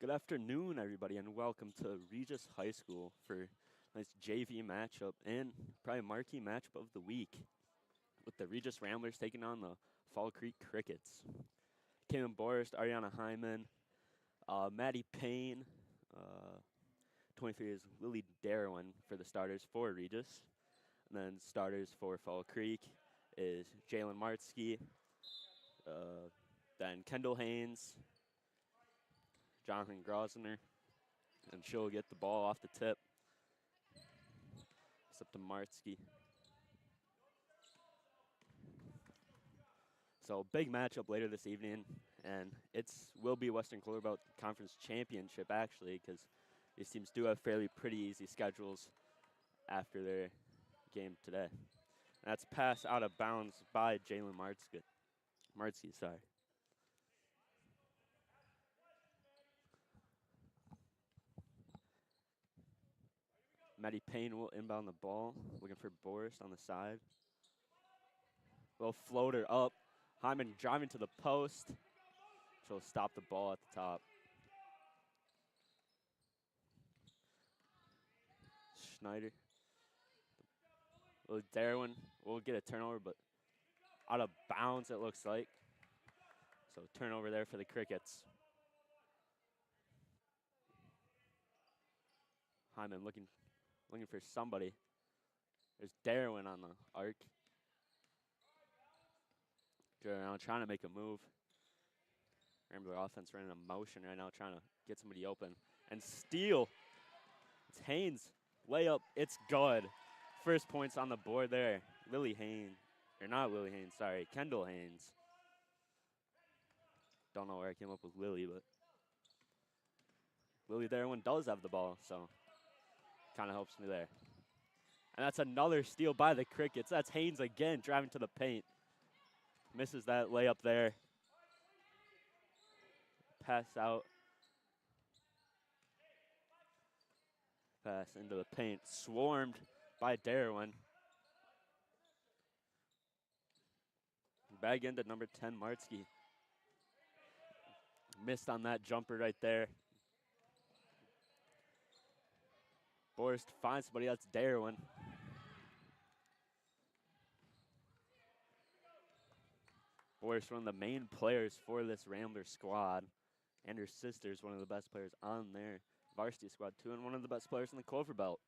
Good afternoon, everybody, and welcome to Regis High School for a nice JV matchup and probably marquee matchup of the week with the Regis Ramblers taking on the Fall Creek Crickets. Caitlin Borst, Ariana Hyman, Maddie Payne, 23 is Lily Darwin for the starters for Regis. And then starters for Fall Creek is Jalen Martsky, then Kendall Haynes, Jonathan Grosner, and she'll get the ball off the tip. It's up to Martsky. So big matchup later this evening, and will be Western Cloverбelt Conference Championship actually, because these teams do have fairly pretty easy schedules after their game today. And that's passed out of bounds by Jalen Martsky, sorry. Maddie Payne will inbound the ball, looking for Boris on the side. Little floater up. Hyman driving to the post. She'll stop the ball at the top. Schneider. Darwin will get a turnover, but out of bounds it looks like. So turnover there for the Crickets. Hyman looking for somebody. There's Darwin on the arc. Around trying to make a move. Rambler offense running a motion right now, trying to get somebody open. And steal. It's Haynes. Layup. It's good. First points on the board there. Lily Haynes. Or not Lily Haynes, sorry. Kendall Haynes. Don't know where I came up with Lily, but Lily Darwin does have the ball, so kind of helps me there. And that's another steal by the Crickets. That's Haynes again driving to the paint. Misses that layup there. Pass out. Pass into the paint. Swarmed by Darwin. Back into number 10, Martsky. Missed on that jumper right there. Borst finds somebody. That's Darwin. Borst, one of the main players for this Rambler squad. And her sister's one of the best players on their varsity squad too, and one of the best players in the Clover Belt.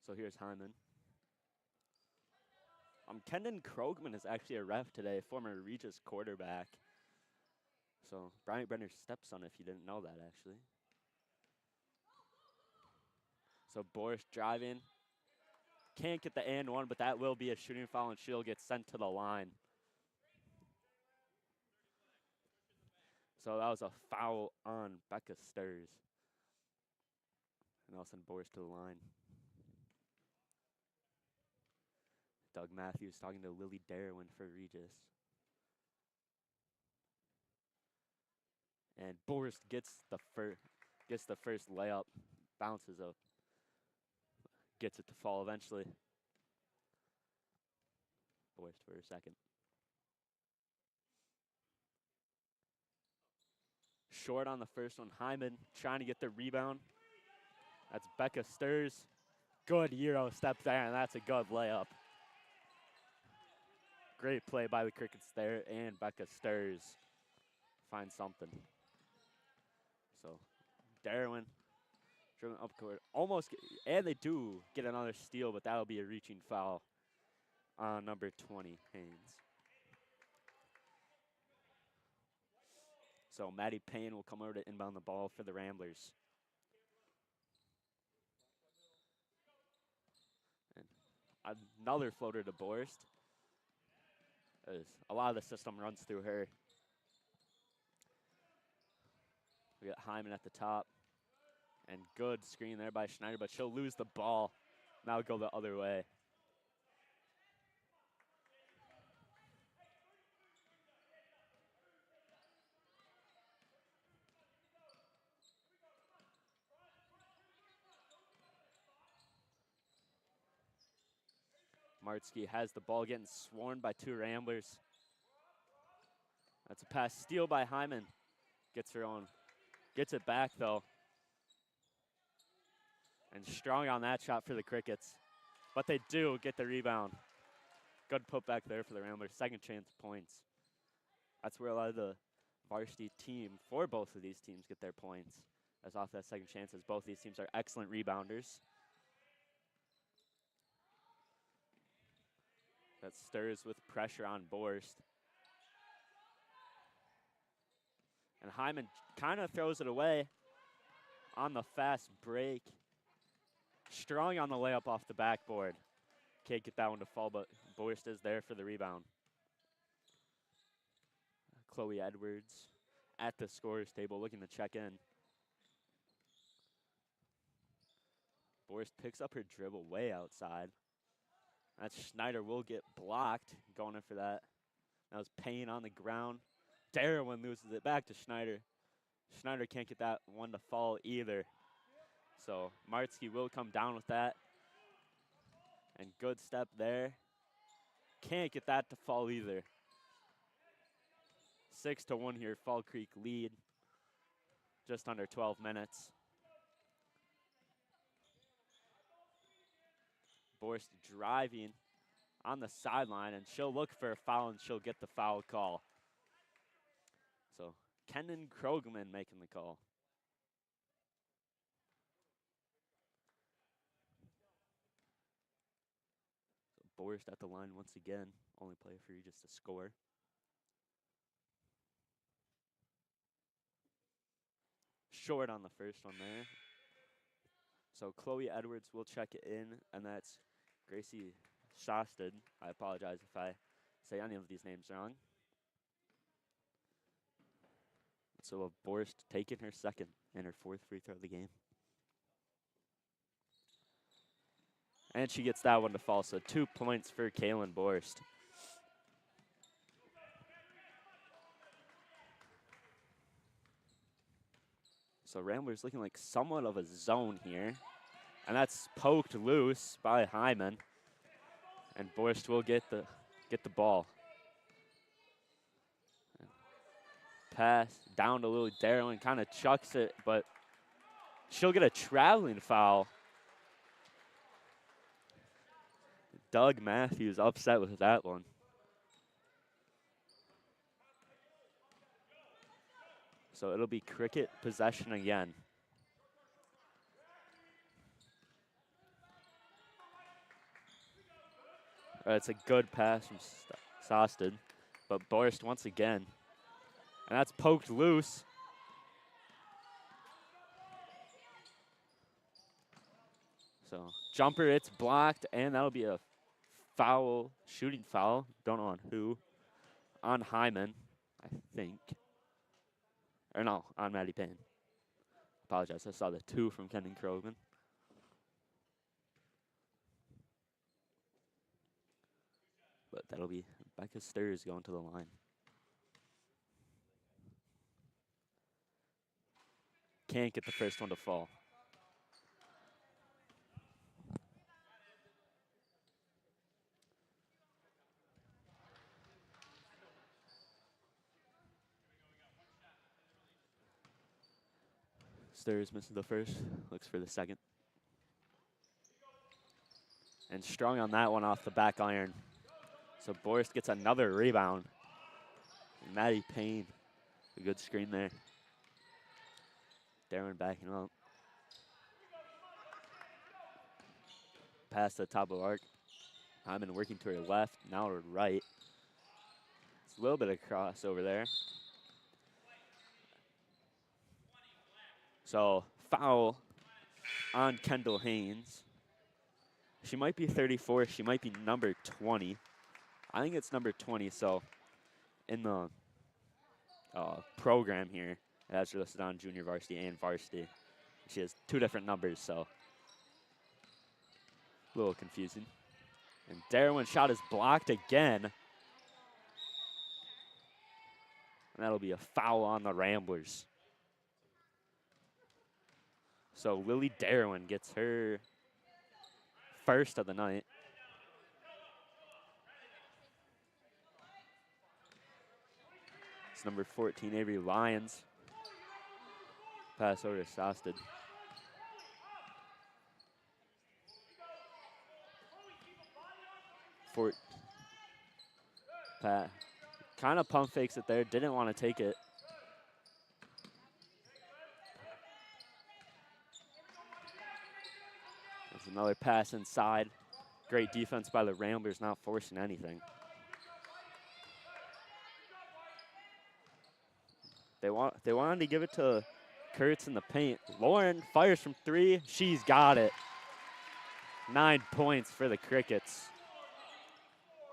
So here's Hyman. Kendon Krogman is actually a ref today, former Regis quarterback. So Bryant Brenner's stepson, if you didn't know that, actually. So Boris driving. Can't get the and one, but that will be a shooting foul, and she'll get sent to the line. So that was a foul on Becca Stirs. And I'll send Boris to the line. Doug Matthews talking to Lily Darwin for Regis. And Boris gets the first layup, bounces up, gets it to fall eventually. Boris for a second. Short on the first one. Hyman trying to get the rebound. That's Becca Stirs. Good Euro step there, and that's a good layup. Great play by the Crickets there, and Becca Stirs finds something. So Darwin driven up court, and they do get another steal, but that'll be a reaching foul on number 20, Haynes. So Maddie Payne will come over to inbound the ball for the Ramblers. And another floater to Borst. A lot of the system runs through her. We got Hyman at the top. And good screen there by Schneider, but she'll lose the ball. Now go the other way. Martsky has the ball, getting swarmed by two Ramblers. That's a pass steal by Hyman. Gets her own Gets it back, though. And strong on that shot for the Crickets. But they do get the rebound. Good putback there for the Ramblers. Second chance points. That's where a lot of the varsity team for both of these teams get their points. As off that second chance, as both these teams are excellent rebounders. That stirs with pressure on Borst. And Hyman kind of throws it away on the fast break. Strong on the layup off the backboard. Can't get that one to fall, but Borst is there for the rebound. Chloe Edwards at the scorer's table looking to check in. Borst picks up her dribble way outside. That Schneider will get blocked going in for that. That was Payne on the ground. Darwin loses it back to Schneider. Schneider can't get that one to fall either. So Martzke will come down with that. And good step there. Can't get that to fall either. 6-1 here, Fall Creek lead. Just under 12 minutes. Borst driving on the sideline, and she'll look for a foul, and she'll get the foul call. So Kenan Krogman making the call. So Borst at the line once again. Only play for Regis to score. Short on the first one there. So Chloe Edwards will check it in, and that's Gracie Shosted. I apologize if I say any of these names wrong. So Borst taking her second and her fourth free throw of the game. And she gets that one to fall, so 2 points for Kaylin Borst. So Ramblers looking like somewhat of a zone here. And that's poked loose by Hyman. And Borst will get the ball. Pass down to Lily Darwin, kind of chucks it, but she'll get a traveling foul. Doug Matthews upset with that one. So it'll be Cricket possession again. It's a good pass from Sosted, but Borst once again. And that's poked loose. So jumper, it's blocked, and that'll be a foul, shooting foul. Don't know on who. On Hyman, I think. Or no, on Maddie Payne. Apologize, I saw the 2 from Kenan Krogman. But that'll be Becca Stirs going to the line. Can't get the first one to fall. Stirs misses the first, looks for the second. And strong on that one off the back iron. So Borst gets another rebound. And Maddie Payne, a good screen there. Darren backing up. Past the top of the arc. Hyman working to her left, now her right. It's a little bit of crossover there. So foul on Kendall Haynes. She might be 34, she might be number 20. I think it's number 20, so in the program here, it has her listed on junior varsity and varsity. She has 2 different numbers, so a little confusing. And Darwin's shot is blocked again. And that'll be a foul on the Ramblers. So Lily Darwin gets her first of the night. It's number 14, Avery Lyons. Pass over to Sosted. Fort. Pat. Kind of pump fakes it there. Didn't want to take it. There's another pass inside. Great defense by the Ramblers, not forcing anything. They wanted to give it to Kurtz in the paint. Lauren fires from 3. She's got it. 9 points for the Crickets.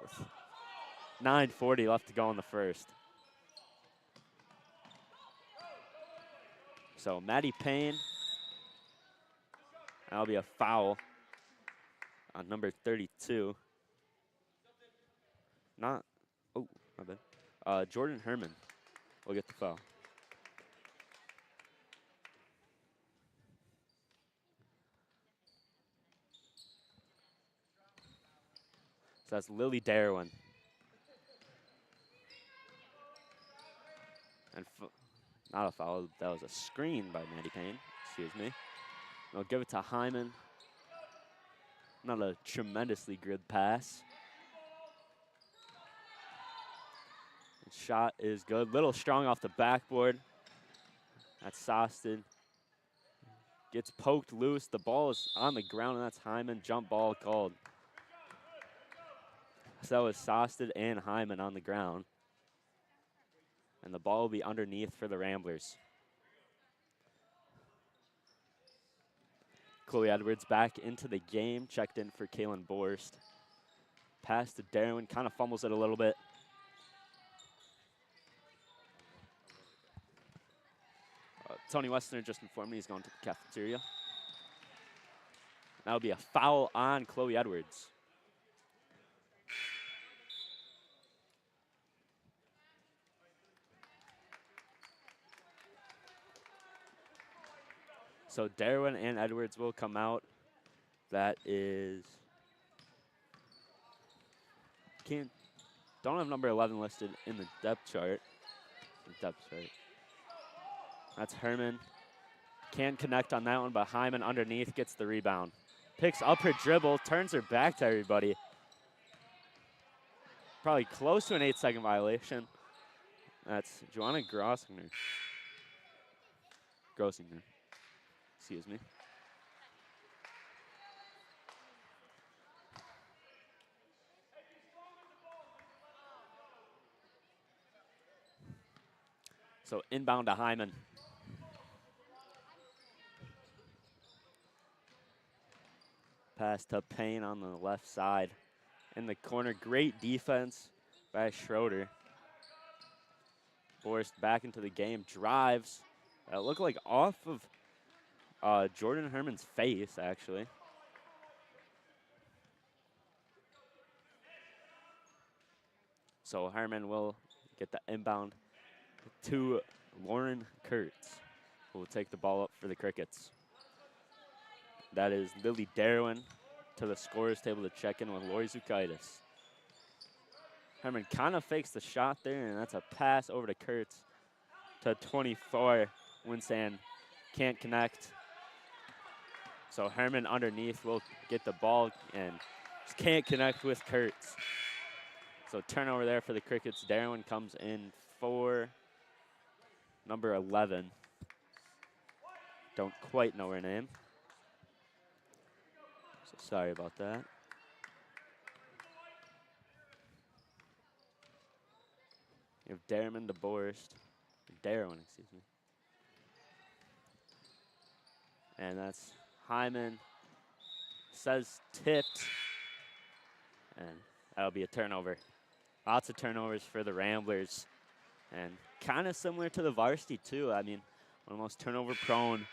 With 9:40 left to go in the first. So Maddie Payne. That'll be a foul on number 32. My bad. Jordan Herman will get the foul. So that's Lily Darwin. And not a foul, that was a screen by Maddie Payne, excuse me. They'll give it to Hyman. Not a tremendously good pass. And shot is good, little strong off the backboard. That's Sosted. Gets poked loose, the ball is on the ground, and that's Hyman, jump ball called. So that was Sosted and Hyman on the ground. And the ball will be underneath for the Ramblers. Chloe Edwards back into the game, checked in for Kaylin Borst. Pass to Darwin, kind of fumbles it a little bit. Tony Westner just informed me he's going to the cafeteria. That'll be a foul on Chloe Edwards. So Darwin and Edwards will come out. That is, don't have number 11 listed in the depth chart. That's Herman. Can't connect on that one, but Hyman underneath gets the rebound. Picks up her dribble, turns her back to everybody. Probably close to an 8-second violation. That's Joanna Grossinger. Excuse me. So inbound to Hyman. Pass to Payne on the left side. In the corner, great defense by Schroeder. Forced back into the game, drives. It looked like off of Jordan Herman's face, actually. So Herman will get the inbound to Lauren Kurtz, who will take the ball up for the Crickets. That is Lily Darwin to the scorer's table to check in with Lori Zukaitis. Herman kind of fakes the shot there, and that's a pass over to Kurtz to 24. Winsan can't connect. So Herman underneath will get the ball and just can't connect with Kurtz. So turnover there for the Crickets. Darwin comes in for number 11. Don't quite know her name. So sorry about that. You have Darwin Darwin, excuse me. And that's Hyman. Says tipped. And that'll be a turnover. Lots of turnovers for the Ramblers. And kind of similar to the varsity, too. I mean, one of the most turnover-prone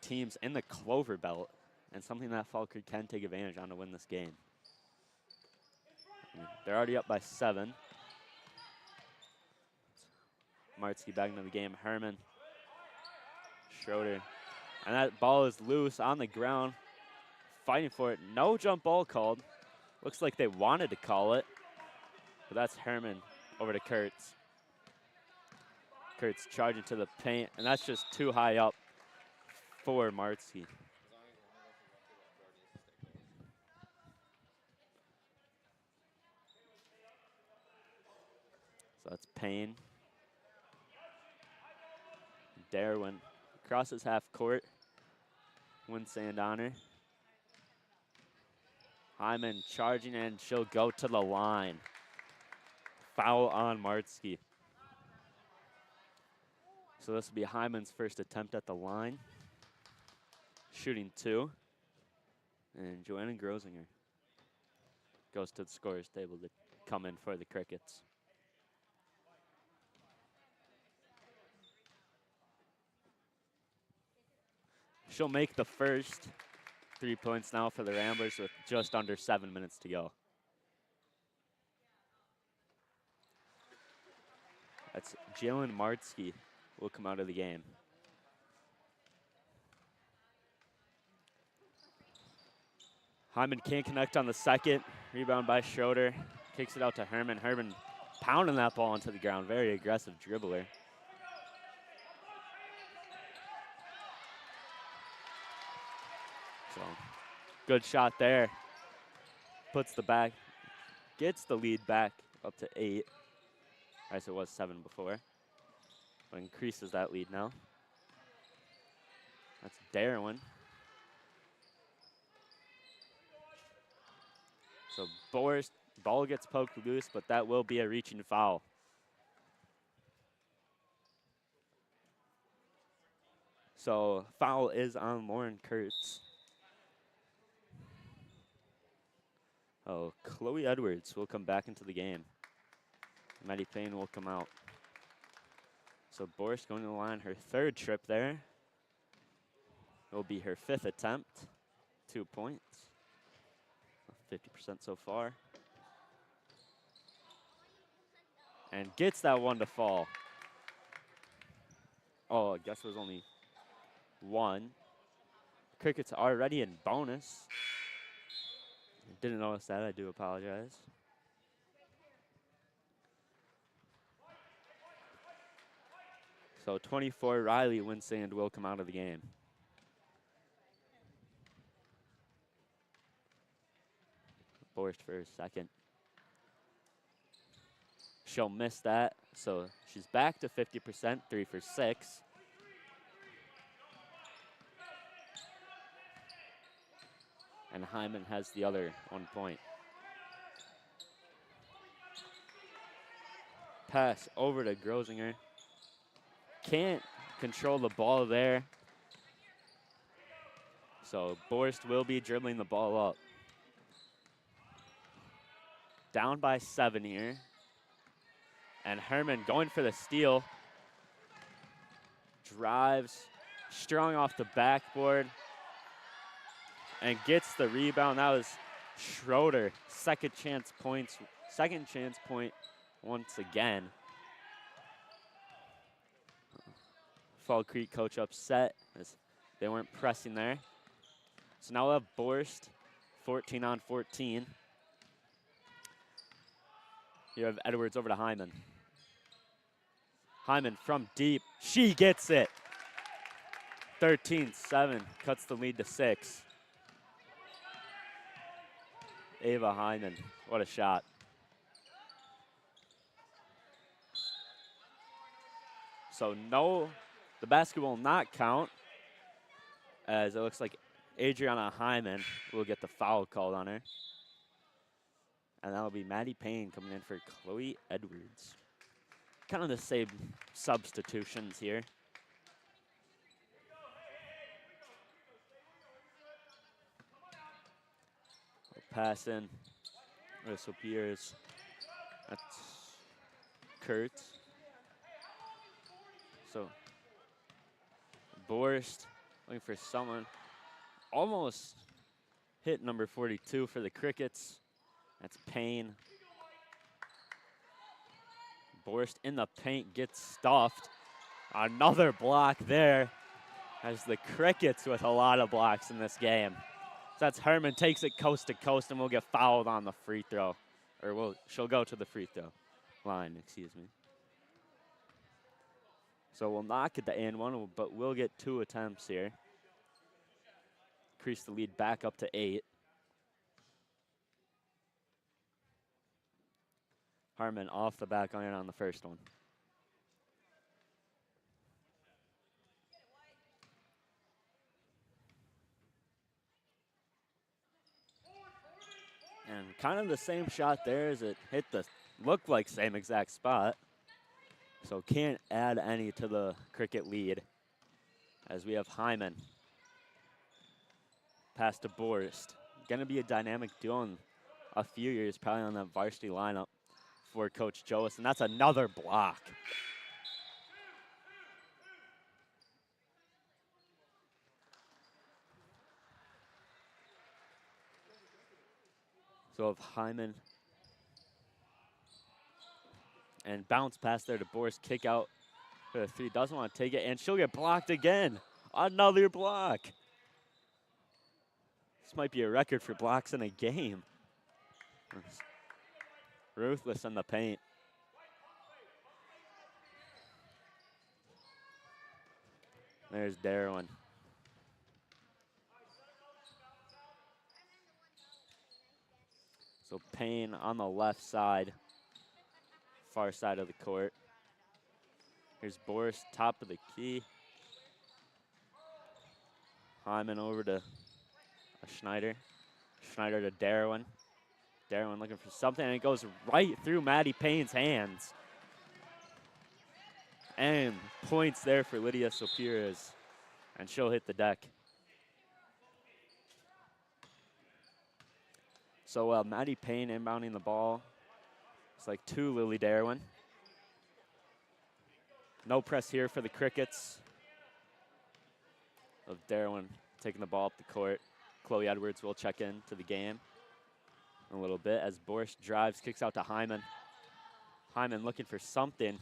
teams in the Clover Belt. And something that Falkirk can take advantage on to win this game. They're already up by 7. Martzke back into the game. Herman. Schroeder. And that ball is loose on the ground. Fighting for it. No jump ball called. Looks like they wanted to call it. But that's Herman over to Kurtz. Kurtz charging to the paint. And that's just too high up for Martzke. So that's Payne. Darwin crosses half court. Winsand on her. Hyman charging, and she'll go to the line. Foul on Martzke. So this will be Hyman's first attempt at the line. Shooting 2. And Joanna Grosinger goes to the scorer's table to come in for the Crickets. She'll make the first 3 points now for the Ramblers with just under 7 minutes to go. That's Jalen Martzke will come out of the game. Hyman can't connect on the second. Rebound by Schroeder. Kicks it out to Herman. Herman pounding that ball into the ground. Very aggressive dribbler. So, good shot there. Puts the back, gets the lead back up to 8. I guess it was 7 before. But increases that lead now. That's Darwin. So Boer's ball gets poked loose, but that will be a reaching foul. So foul is on Lauren Kurtz. Oh, Chloe Edwards will come back into the game. Maddie Payne will come out. So Boris going to the line, her 3rd trip there. It will be her 5th attempt. 2 points. 50% so far. And gets that one to fall. Oh, I guess it was only 1. Crickets already in bonus. Didn't notice that, I do apologize. So 24, Riley Winsand will come out of the game. Forced for a second. She'll miss that, so she's back to 50%, 3 for 6. And Hyman has the other 1 point. Pass over to Grosinger. Can't control the ball there. So Borst will be dribbling the ball up. Down by 7 here. And Herman going for the steal. Drives strong off the backboard. And gets the rebound. That was Schroeder. Second chance point once again. Fall Creek coach upset as they weren't pressing there. So now we'll have Borst, 14 on 14. You have Edwards over to Hyman. Hyman from deep. She gets it. 13-7 cuts the lead to 6. Ava Hyman, what a shot. So no, the basket will not count, as it looks like Adriana Hyman will get the foul called on her. And that'll be Maddie Payne coming in for Chloe Edwards. Kind of the same substitutions here. Pass in. This appears. That's Kurtz. So Borst looking for someone. Almost hit number 42 for the Crickets. That's Payne. Borst in the paint gets stuffed. Another block there. As the Crickets with a lot of blocks in this game. So that's Herman, takes it coast to coast, and will get fouled on the free throw. Or she'll go to the free throw line, excuse me. So we'll not get the and one, but we'll get 2 attempts here. increase the lead back up to 8. Harmon off the back iron on the first one. And kind of the same shot there as it hit the, looked like same exact spot. So can't add any to the Cricket lead as we have Hyman. Pass to Borst. Gonna be a dynamic duo in a few years, probably on that varsity lineup for Coach Joas, and that's another block. So if Hyman and bounce pass there to Borst, kick out for the 3, doesn't want to take it, and she'll get blocked again. Another block. This might be a record for blocks in a game. Ruthless in the paint. There's Darwin. So Payne on the left side, far side of the court. Here's Boris, top of the key. Hyman over to Schneider. Schneider to Darwin. Darwin looking for something, and it goes right through Maddie Payne's hands. And points there for Lydia Sopiras, and she'll hit the deck. So Maddie Payne inbounding the ball. It's like 2 Lily Darwin. No press here for the Crickets. Of Darwin taking the ball up the court. Chloe Edwards will check in to the game in a little bit as Boris drives, kicks out to Hyman. Hyman looking for something.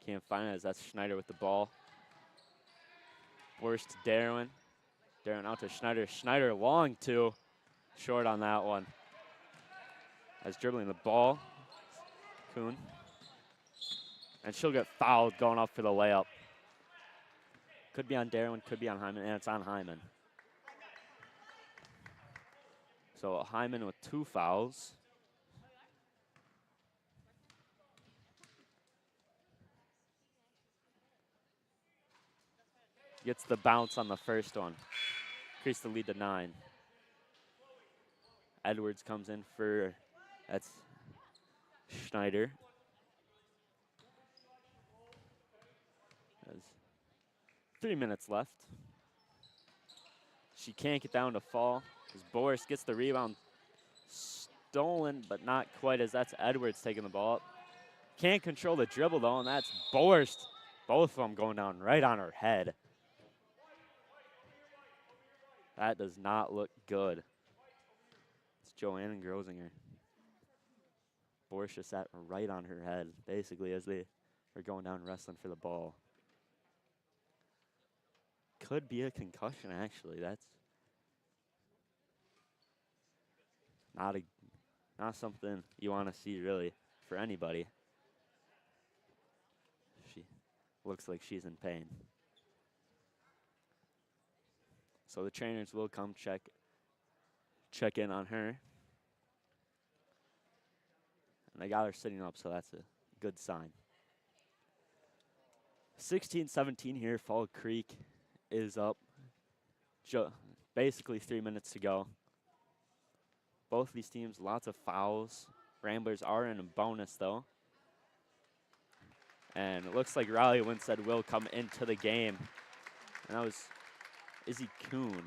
Can't find it as that's Schneider with the ball. Boris to Darwin. Darwin out to Schneider. Schneider long 2. Short on that one. As dribbling the ball. Kuhn. And she'll get fouled going up for the layup. Could be on Darwin, could be on Hyman, and it's on Hyman. So Hyman with 2 fouls. Gets the bounce on the first one. Increase the lead to 9. Edwards comes in for, that's Schneider. There's 3 minutes left. She can't get down to fall as Boris gets the rebound. Stolen, but not quite, as that's Edwards taking the ball up. Can't control the dribble though, and that's Boris. Both of them going down right on her head. That does not look good. It's Joanne Grosinger. Boris just sat right on her head, basically, as they were going down wrestling for the ball. Could be a concussion, actually. That's not something you want to see, really, for anybody. She looks like she's in pain. So the trainers will come check in on her. And they got her sitting up, so that's a good sign. 16-17 here. Fall Creek is up. Basically 3 minutes to go. Both these teams, lots of fouls. Ramblers are in a bonus, though. And it looks like Raleigh Winstead will come into the game. And that was Izzy Kuhn.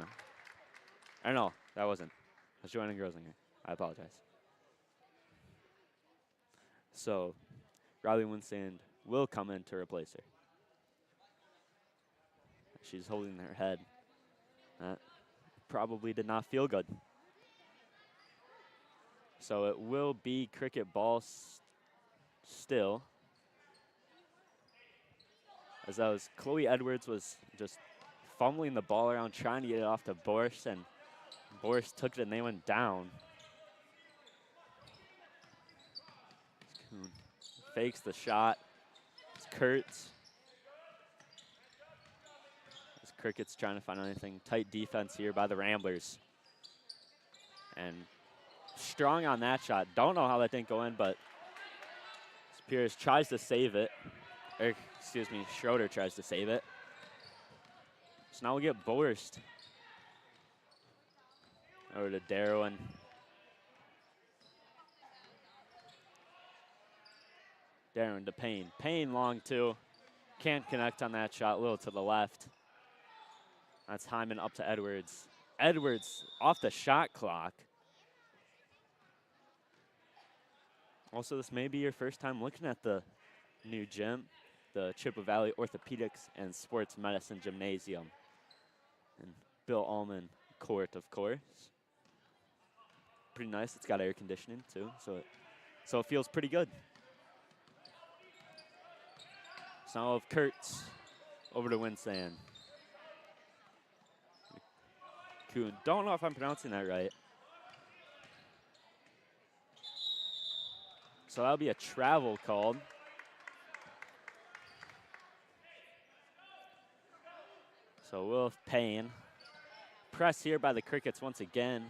I know, that wasn't. That's Joanna Grosinger. I apologize. So, Riley Winstead will come in to replace her. She's holding her head. That probably did not feel good. So it will be Cricket ball still. As that was, Chloe Edwards was just fumbling the ball around, trying to get it off to Boris, and Boris took it and they went down. Fakes the shot. It's Kurtz. As Crickets trying to find anything. Tight defense here by the Ramblers. And strong on that shot. Don't know how that didn't go in, but Spears tries to save it. Or, excuse me, Schroeder tries to save it. So now we get Borst. Over to Darwin. Darwin to Payne. Payne long two. Can't connect on that shot, a little to the left. That's Hyman up to Edwards. Edwards off the shot clock. Also, this may be your first time looking at the new gym, the Chippewa Valley Orthopedics and Sports Medicine Gymnasium. And Bill Allman court, of course. Pretty nice. It's got air conditioning too, so it feels pretty good. So now of Kurtz over to Winsand. Kuhn. Don't know if I'm pronouncing that right. So that'll be a travel called. So Will Payne. Press here by the Crickets once again.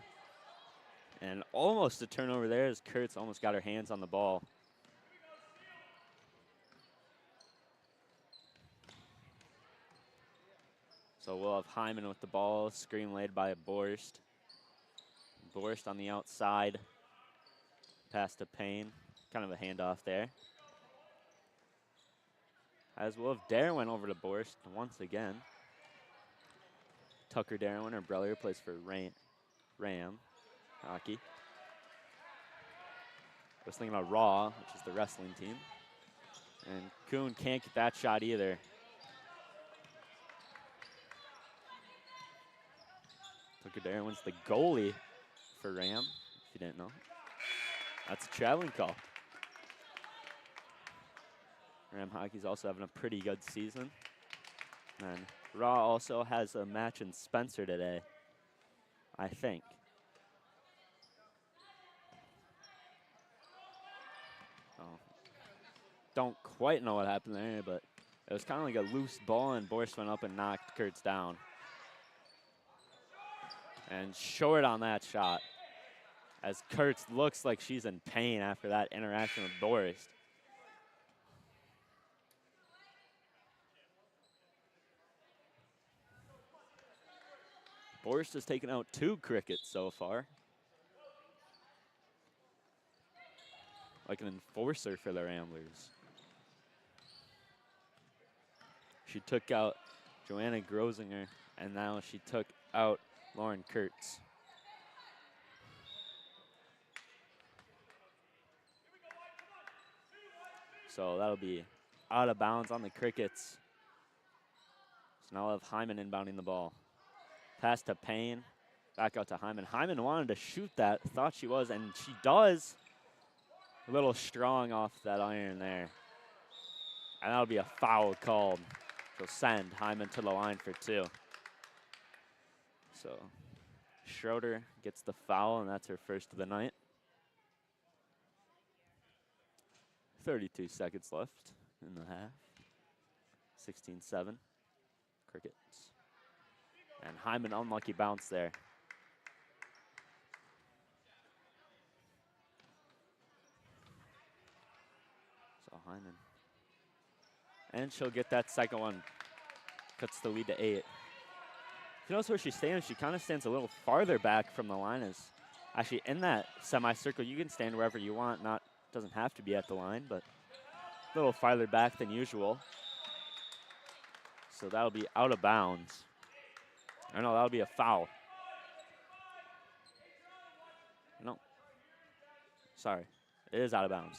And almost a turnover there as Kurtz almost got her hands on the ball. So we'll have Hyman with the ball, screen laid by Borst. Borst on the outside. Pass to Payne. Kind of a handoff there. As we'll have Darwin over to Borst once again. Tucker Darwin, her brother, plays for Ram hockey. I was thinking about Raw, which is the wrestling team. And Kuhn can't get that shot either. Tucker Darwin's the goalie for Ram, if you didn't know. That's a traveling call. Ram hockey's also having a pretty good season. And Raw also has a match in Spencer today, I think. Oh, don't quite know what happened there, but it was kind of like a loose ball, and Borst went up and knocked Kurtz down. And short on that shot, as Kurtz looks like she's in pain after that interaction with Borst. Borst has taken out 2 Crickets so far. Like an enforcer for the Ramblers. She took out Joanna Grosinger, and now she took out Lauren Kurtz. So that'll be out of bounds on the Crickets. So now we'll have Hyman inbounding the ball. Pass to Payne, back out to Hyman. Hyman wanted to shoot that, thought she was, and she does. A little strong off that iron there. And that'll be a foul called. She'll send Hyman to the line for 2. So Schroeder gets the foul, and that's her first of the night. 32 seconds left in the half. 16-7, Crickets. And Hyman, unlucky bounce there. So Hyman. And she'll get that second one. Cuts the lead to 8. If you notice where she stands, she kind of stands a little farther back from the line. Is actually in that semicircle. You can stand wherever you want. Doesn't have to be at the line, but a little farther back than usual. So that'll be out of bounds. Or no, that'll be a foul. No. Sorry. It is out of bounds.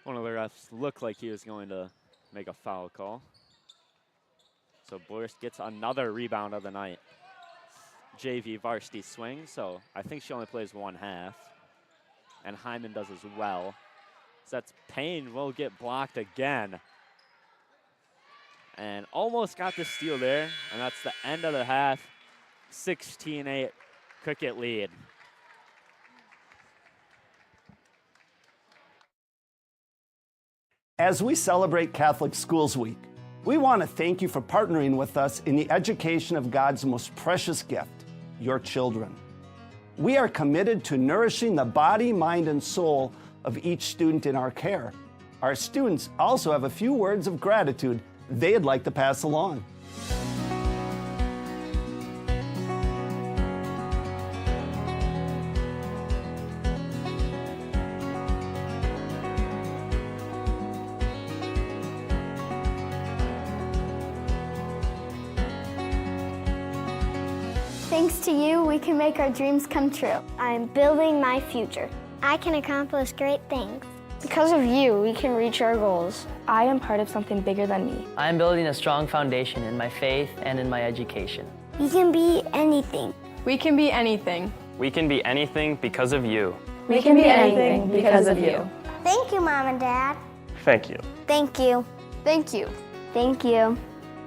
One of the refs looked like he was going to make a foul call. So Borst gets another rebound of the night. JV varsity swing, so I think she only plays 1 half. And Hyman does as well. So that's Payne will get blocked again. And almost got the steal there, and that's the end of the half. 16-8, Cricket lead. As we celebrate Catholic Schools Week, We want to thank you for partnering with us in the education of God's most precious gift, your children. We are committed to nourishing the body, mind, and soul of each student in our care. Our students also have a few words of gratitude they'd like to pass along. Thanks to you, we can make our dreams come true. I'm building my future. I can accomplish great things. Because of you, we can reach our goals. I am part of something bigger than me. I am building a strong foundation in my faith and in my education. We can be anything. We can be anything. We can be anything because of you. We can be anything because of you. Thank you, Mom and Dad. Thank you. Thank you. Thank you. Thank you.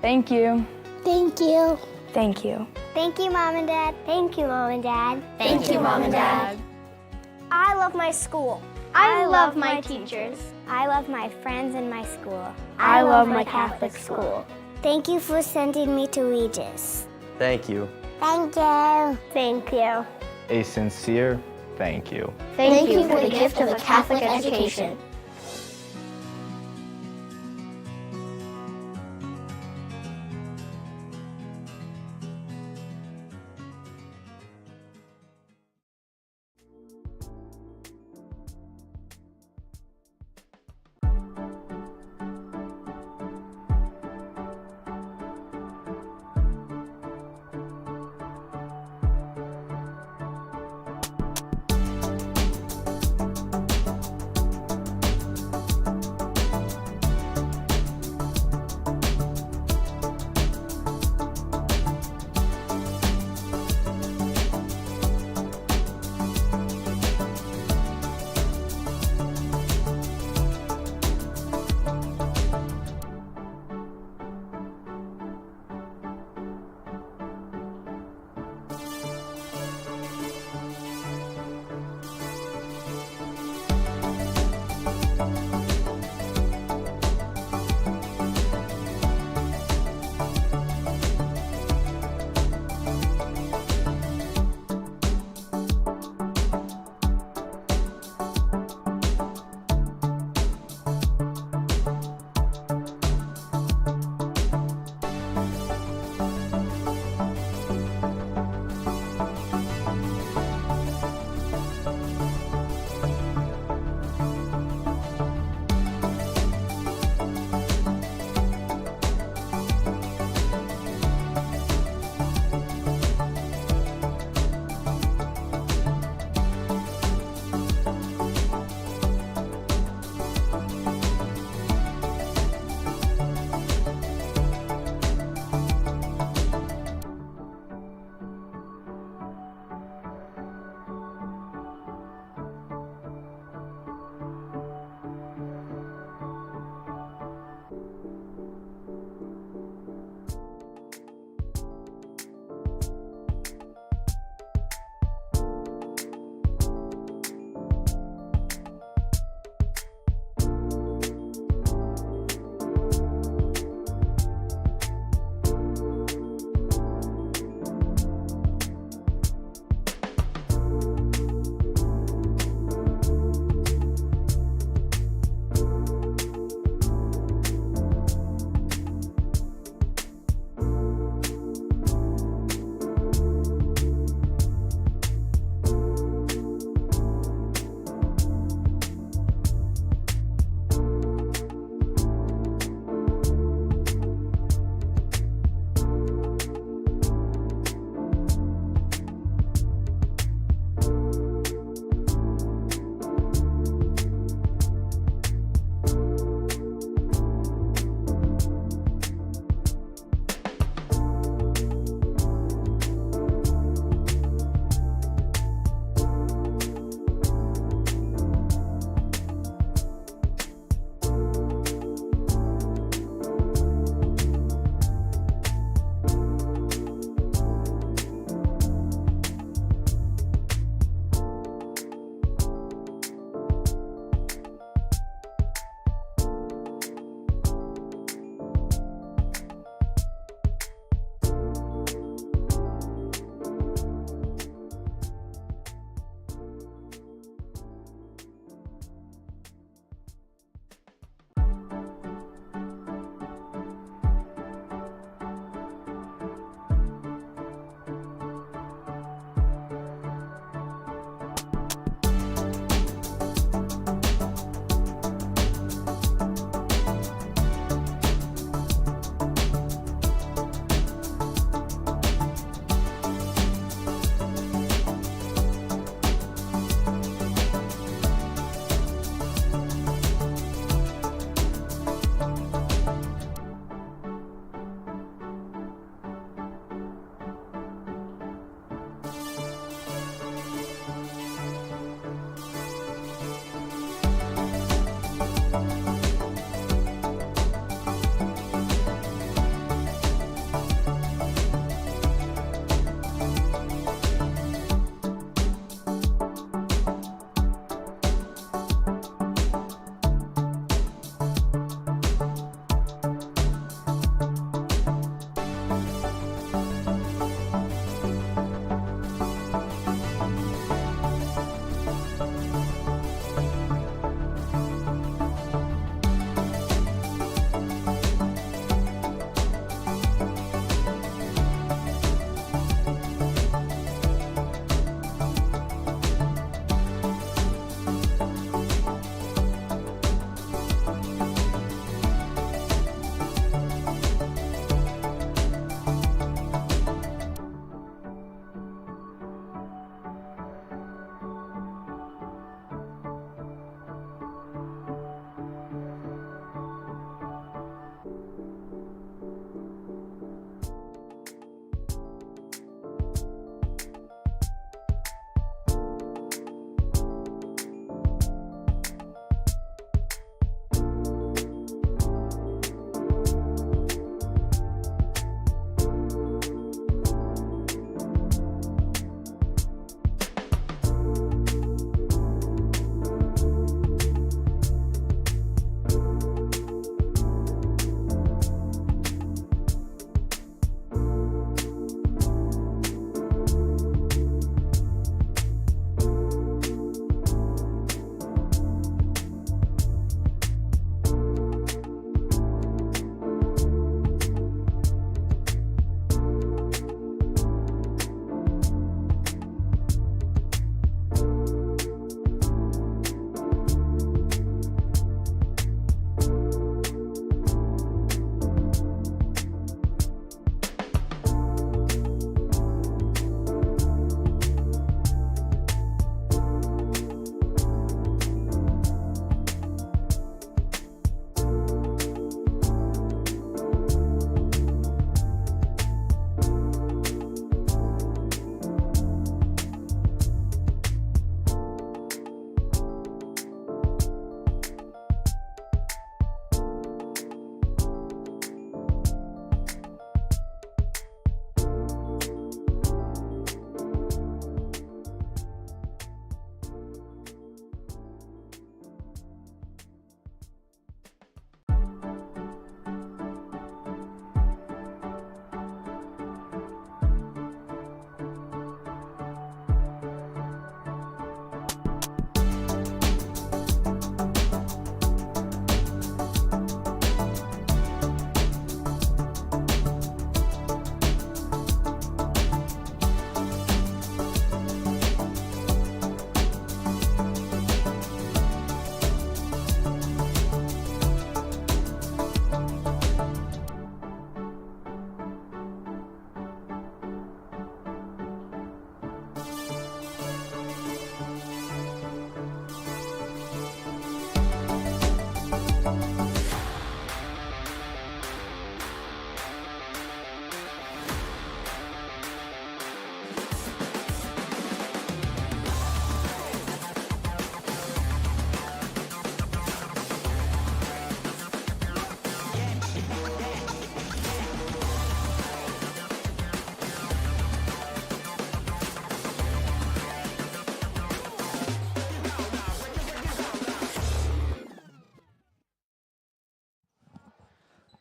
Thank you. Thank you. Thank you. Thank you, Mom and Dad. Thank you, Mom and Dad. Thank you, Mom and Dad. I love my school. I love my teachers. I love my friends in my school. I love my Catholic school. Thank you for sending me to Regis. Thank you. Thank you. Thank you. A sincere thank you. Thank you for the gift of a Catholic education.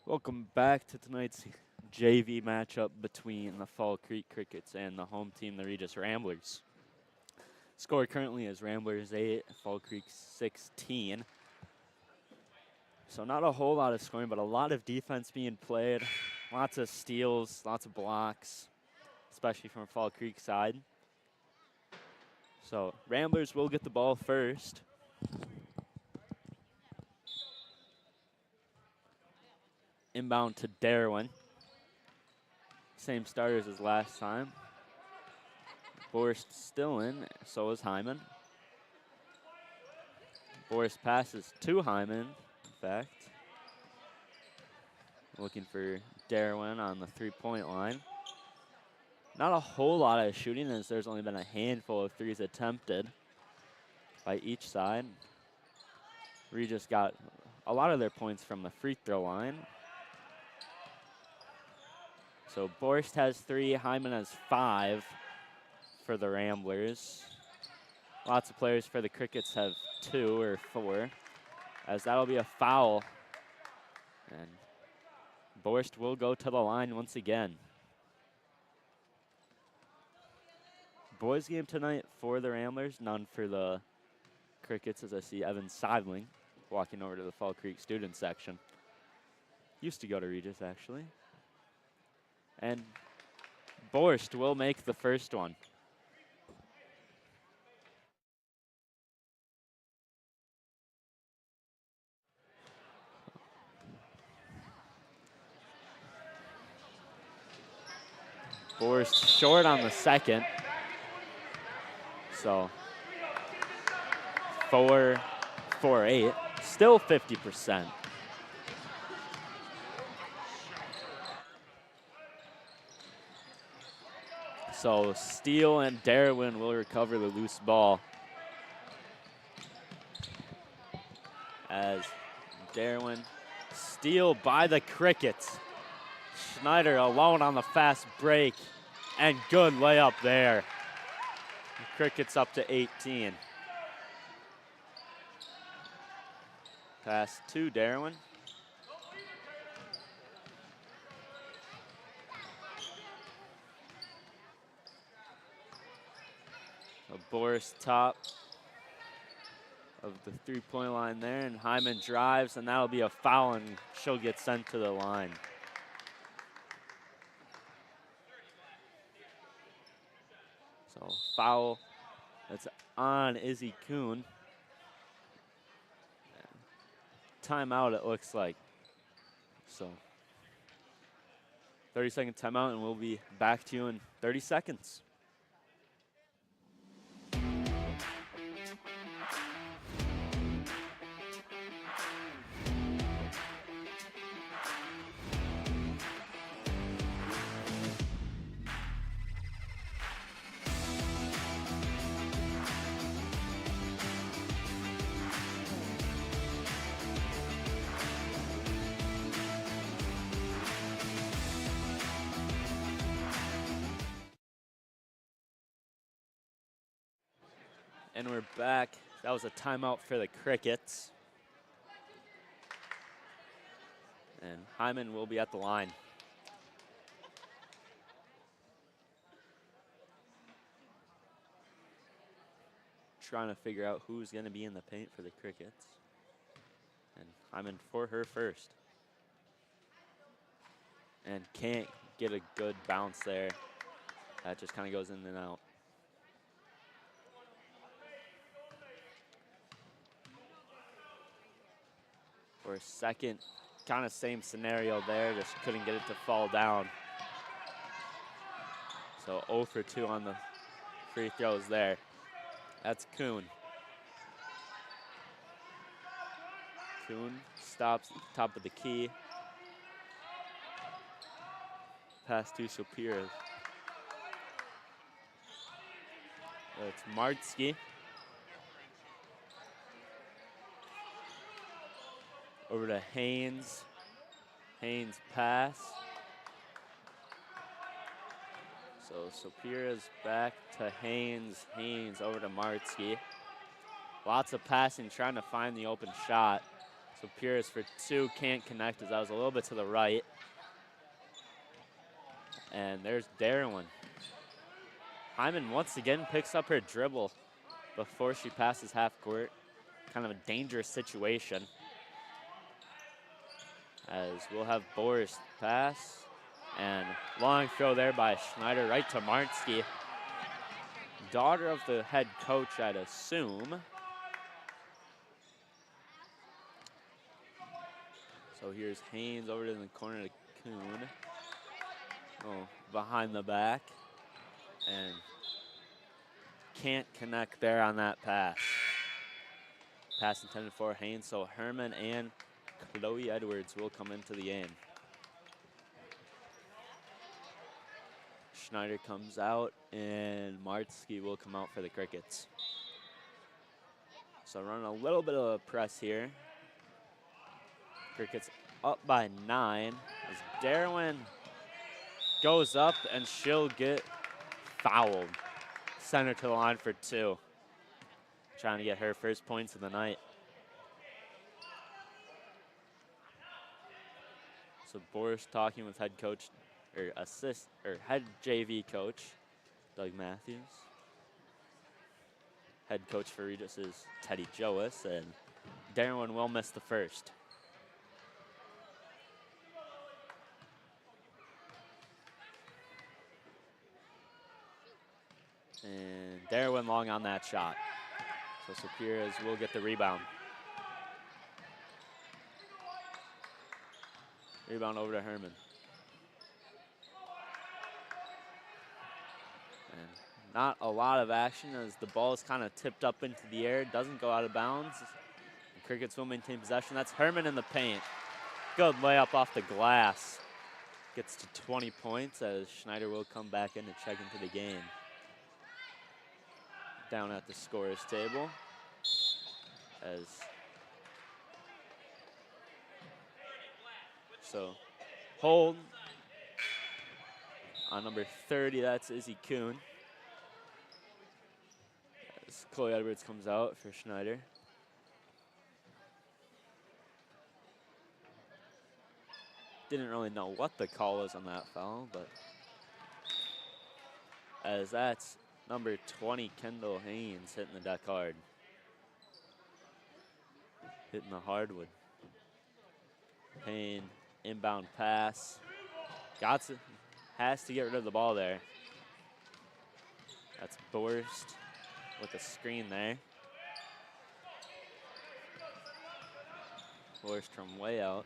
Welcome back to tonight's JV matchup between the Fall Creek Crickets and the home team, the Regis Ramblers. Score currently is Ramblers 8, Fall Creek 16. So not a whole lot of scoring, but a lot of defense being played. Lots of steals, lots of blocks, especially from Fall Creek side. So Ramblers will get the ball first. Inbound to Darwin. Same starters as last time. Borst still in, so is Hyman. Borst passes to Hyman, in fact. Looking for Darwin on the three-point line. Not a whole lot of shooting, as there's only been a handful of threes attempted by each side. Regis got a lot of their points from the free throw line. So Borst has 3, Hyman has 5 for the Ramblers. Lots of players for the Crickets have 2 or 4, as that'll be a foul. And Borst will go to the line once again. Boys game tonight for the Ramblers, none for the Crickets, as I see Evan Seidling walking over to the Fall Creek student section. Used to go to Regis, actually. And Borst will make the first one. Borst short on the second. So 4-8, still 50%. So Steele and Darwin will recover the loose ball, as Darwin, steal by the Crickets. Schneider alone on the fast break, and good layup there. The Crickets up to 18. Pass to Darwin. A Boris top of the three-point line there, and Hyman drives, and that'll be a foul, and she'll get sent to the line. So foul, that's on Izzy Kuhn. Timeout, it looks like. So 30-second timeout, and we'll be back to you in 30 seconds. And we're back. That was a timeout for the Crickets. And Hyman will be at the line. Trying to figure out who's going to be in the paint for the Crickets. And Hyman for her first. And can't get a good bounce there. That just kind of goes in and out. For a second, kind of same scenario there, just couldn't get it to fall down. So 0 for 2 on the free throws there. That's Kuhn. Kuhn stops at the top of the key. Pass to Superior. It's Martsky. Over to Haynes. Haynes pass. So Superior's back to Haynes. Haynes over to Martsky. Lots of passing, trying to find the open shot. So Pierce for 2, can't connect as that was a little bit to the right. And there's Darwin. Hyman once again picks up her dribble before she passes half court. Kind of a dangerous situation. As we'll have Boris pass. And long throw there by Schneider right to Martsky. Daughter of the head coach, I'd assume. So here's Haynes over to the corner to Kuhn. Oh, behind the back. And can't connect there on that pass. Pass intended for Haynes, so Herman and Chloe Edwards will come into the game. Schneider comes out, and Martsky will come out for the Crickets. So running a little bit of a press here. Crickets up by 9 as Darwin goes up, and she'll get fouled. Send her to the line for 2. Trying to get her first points of the night. So Boris talking with head coach, or head JV coach, Doug Matthews. Head coach for Regis is Teddy Joas, and Darwin will miss the first. And Darwin long on that shot. So Superiors will get the rebound. Rebound over to Herman. And not a lot of action as the ball is kind of tipped up into the air. Doesn't go out of bounds. The Crickets will maintain possession. That's Herman in the paint. Good layup off the glass. Gets to 20 points as Schneider will come back in to check into the game. Down at the scorer's table as so hold on number 30, that's Izzy Kuhn. As Chloe Edwards comes out for Schneider. Didn't really know what the call was on that foul, but as that's number 20, Kendall Haynes, hitting the deck hard. Hitting the hardwood. Payne, inbound pass. Has to get rid of the ball there. That's Borst with a screen there. Borst from way out.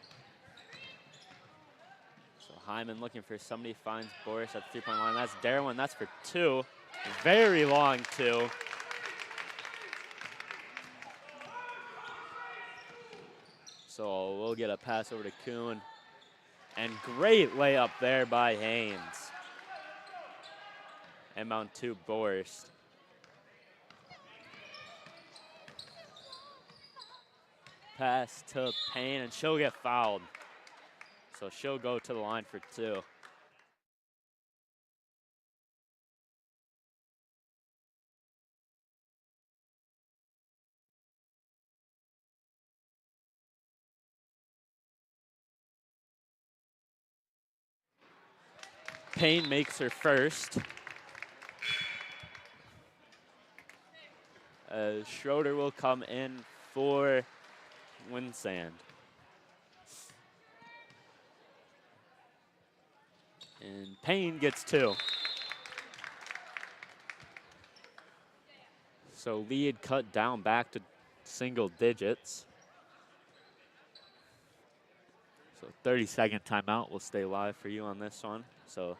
So Hyman looking for somebody, finds Borst at the 3-point line. That's Darwin, that's for 2. Very long 2. So we'll get a pass over to Kuhn. And great layup there by Haynes. Inbound 2, Borst. Pass to Payne, and she'll get fouled. So she'll go to the line for 2. Payne makes her first. Schroeder will come in for Winsand. And Payne gets 2. So lead cut down back to single digits. So 30-second timeout. We'll stay live for you on this one. So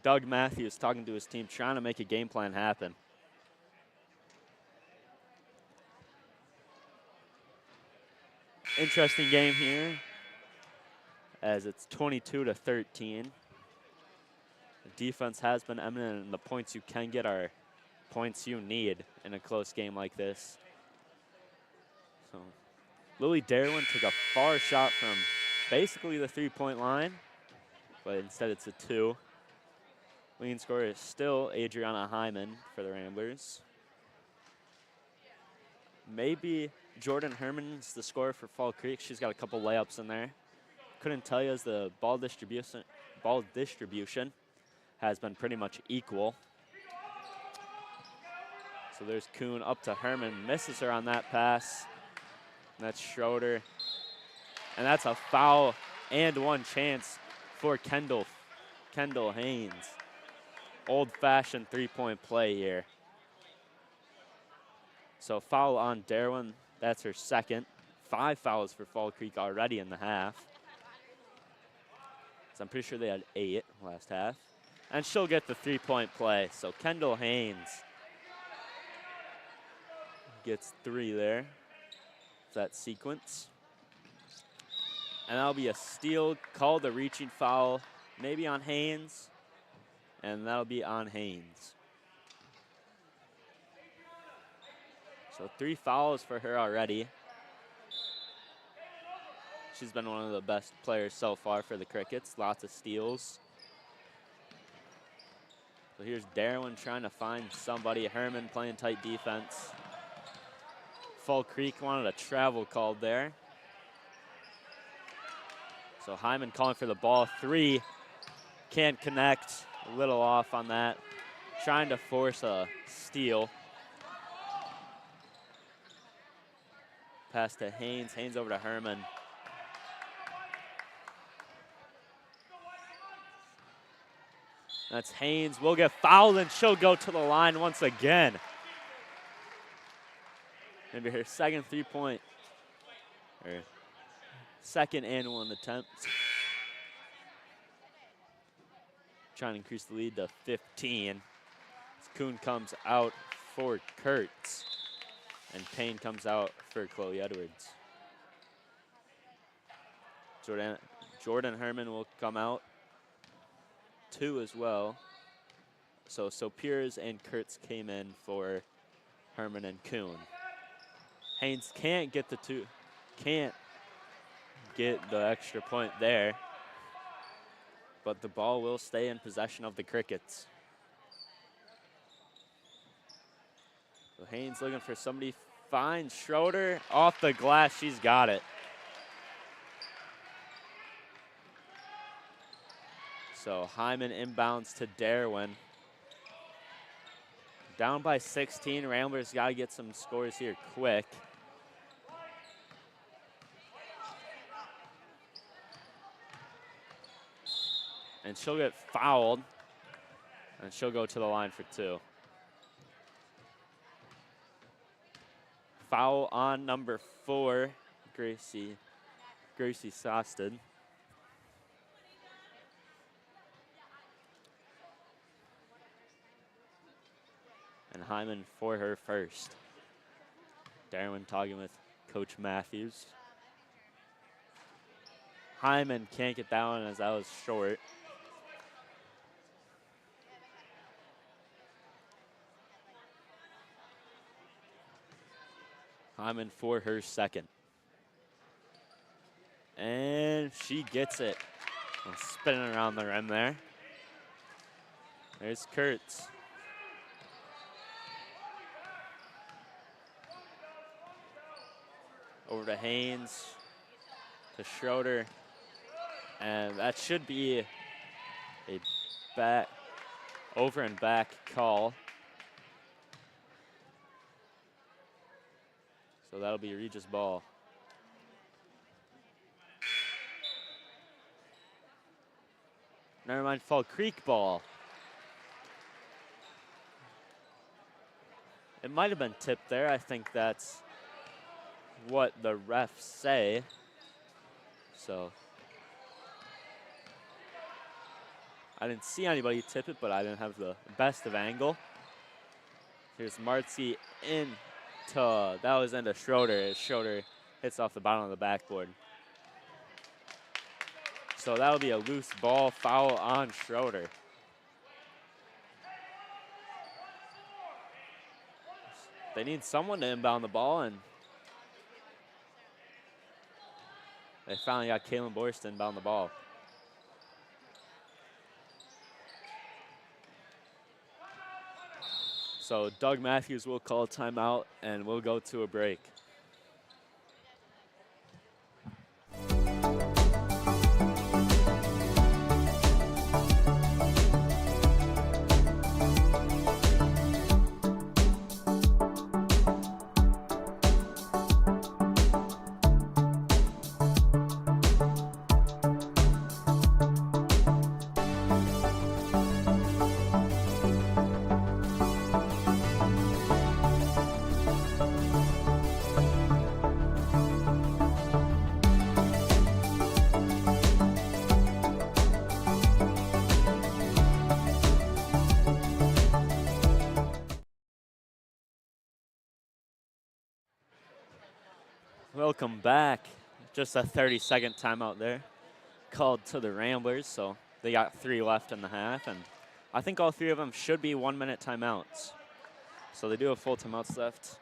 Doug Matthews talking to his team, trying to make a game plan happen. Interesting game here as it's 22-13. The defense has been eminent, and the points you can get are points you need in a close game like this. So Lily Darwin took a far shot from basically the 3-point line, but instead it's a 2. Leading scorer is still Adriana Hyman for the Ramblers. Maybe Jordan Herman's the scorer for Fall Creek. She's got a couple layups in there. Couldn't tell you as the ball distribution has been pretty much equal. So there's Kuhn up to Herman, misses her on that pass. And that's Schroeder. And that's a foul and one chance for Kendall Haynes. Old-fashioned three-point play here. So foul on Darwin, that's her second. 5 fouls for Fall Creek already in the half. So I'm pretty sure they had 8 last half. And she'll get the three-point play. So Kendall Haynes gets 3 there. That sequence. And that'll be a steal, called a reaching foul, maybe on Haynes. And that'll be on Haynes. So 3 fouls for her already. She's been one of the best players so far for the Crickets. Lots of steals. So here's Darwin trying to find somebody. Herman playing tight defense. Fall Creek wanted a travel called there. So Hyman calling for the ball. 3, can't connect. A little off on that. Trying to force a steal. Pass to Haynes. Haynes over to Herman. That's Haynes. Will get fouled and she'll go to the line once again. Maybe her second three-point, or second and one attempt. Trying to increase the lead to 15. As Kuhn comes out for Kurtz. And Payne comes out for Chloe Edwards. Jordan Herman will come out. 2 as well. So Piers and Kurtz came in for Herman and Kuhn. Haynes can't get the extra point there. But the ball will stay in possession of the Crickets. So Haynes looking for somebody, finds Schroeder off the glass, she's got it. So Hyman inbounds to Darwin. Down by 16, Ramblers gotta get some scores here quick. And she'll get fouled, and she'll go to the line for 2. Foul on number 4, Gracie Sosted. And Hyman for her first. Darwin talking with Coach Matthews. Hyman can't get that one as that was short. Hyman for her second. And she gets it. And spinning around the rim there. There's Kurtz. Over to Haynes, to Schroeder. And that should be a over and back call. So that'll be Regis ball. Never mind, Fall Creek ball. It might have been tipped there. I think that's what the refs say. So I didn't see anybody tip it, but I didn't have the best of angle. Here's Martzi that was into Schroeder as Schroeder hits off the bottom of the backboard. So that'll be a loose ball, foul on Schroeder. They need someone to inbound the ball, and they finally got Kaylin Boyce to inbound the ball. So Doug Matthews will call a timeout, and we'll go to a break. Welcome back. Just a 30-second timeout there called to the Ramblers, so they got 3 left in the half, and I think all 3 of them should be 1-minute timeouts. So they do have full timeouts left.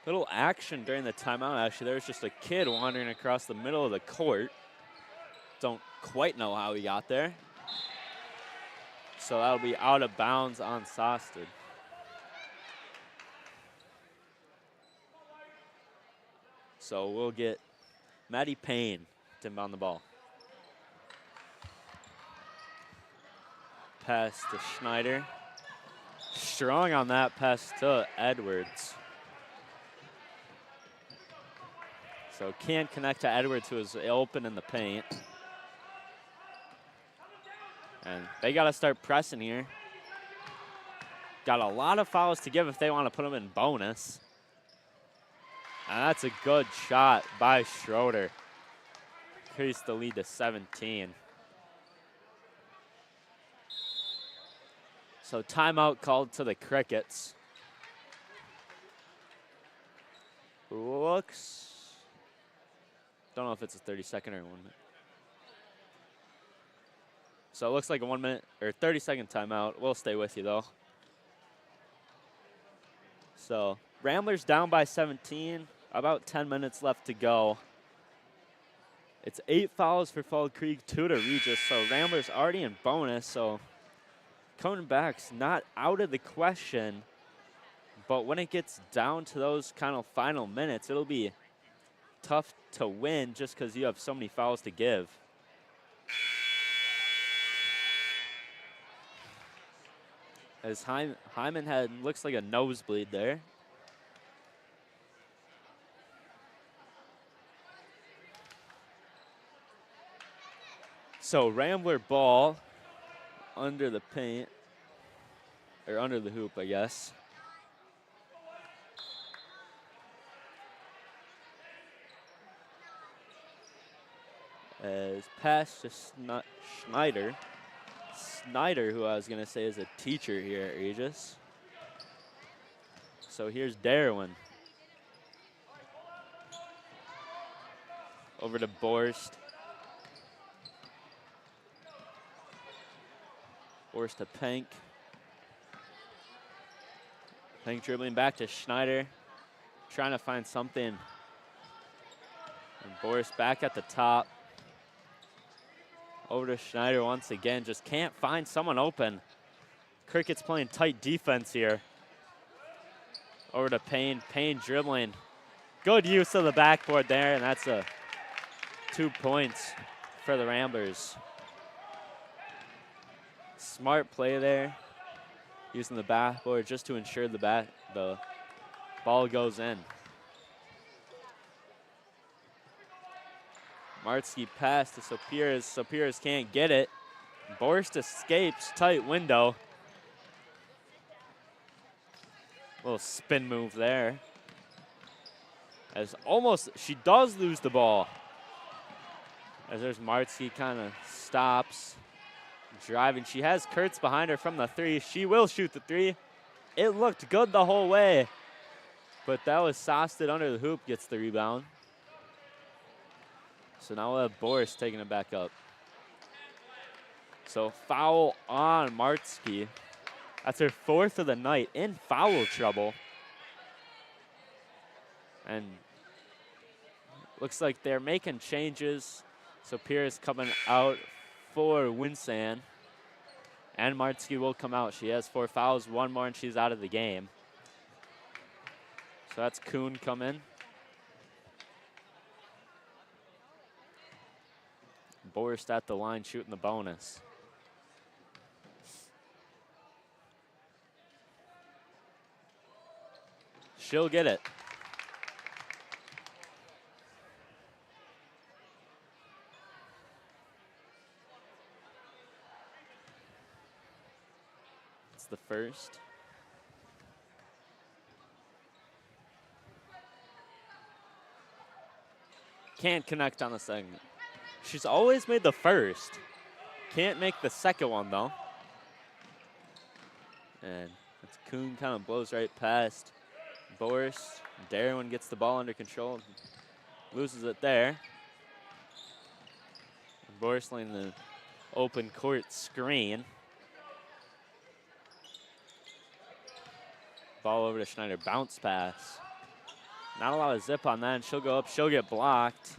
Little action during the timeout, actually. There was just a kid wandering across the middle of the court. Don't quite know how he got there. So that'll be out of bounds on Sosted. So we'll get Maddie Payne to inbound the ball. Pass to Schneider. Strong on that pass to Edwards. So can't connect to Edwards, who is open in the paint. And they got to start pressing here. Got a lot of fouls to give if they want to put them in bonus. And that's a good shot by Schroeder. Increase the lead to 17. So timeout called to the Crickets. Looks, don't know if it's a 30-second or 1 minute. So it looks like a 1 minute or 30-second timeout. We'll stay with you though. So Ramblers down by 17, about 10 minutes left to go. It's 8 fouls for Fall Creek, 2 to Regis. So Ramblers already in bonus, so coming back's not out of the question. But when it gets down to those kind of final minutes, it'll be tough to win just because you have so many fouls to give. As Hyman had, looks like a nosebleed there. So Rambler ball under the paint, or under the hoop, I guess. As pass to Schneider. Snyder, who I was going to say is a teacher here at Regis. So here's Darwin. Over to Borst. Borst to Pank. Pank dribbling back to Schneider. Trying to find something. And Borst back at the top. Over to Schneider once again. Just can't find someone open. Cricket's playing tight defense here. Over to Payne. Payne dribbling. Good use of the backboard there, and that's a 2 points for the Ramblers. Smart play there. Using the backboard just to ensure the ball goes in. Martsky pass to Sopiras. Sopiras can't get it. Borst escapes, tight window. Little spin move there. As almost, she does lose the ball. As there's Martsky kind of stops. Driving, she has Kurtz behind her from the 3. She will shoot the 3. It looked good the whole way. But that was Sosted under the hoop, gets the rebound. So now we'll have Boris taking it back up. So foul on Martsky. That's her 4th of the night in foul trouble. And looks like they're making changes. So Pierce coming out for Winsan. And Martsky will come out. She has 4 fouls, 1 more, and she's out of the game. So that's Kuhn coming. Borst at the line shooting the bonus. She'll get it. It's the first. Can't connect on the second. She's always made the first. Can't make the second one, though. And it's Kuhn kind of blows right past Boris. Darwin gets the ball under control. Loses it there. Boris laying the open court screen. Ball over to Schneider. Bounce pass. Not a lot of zip on that, and she'll go up. She'll get blocked.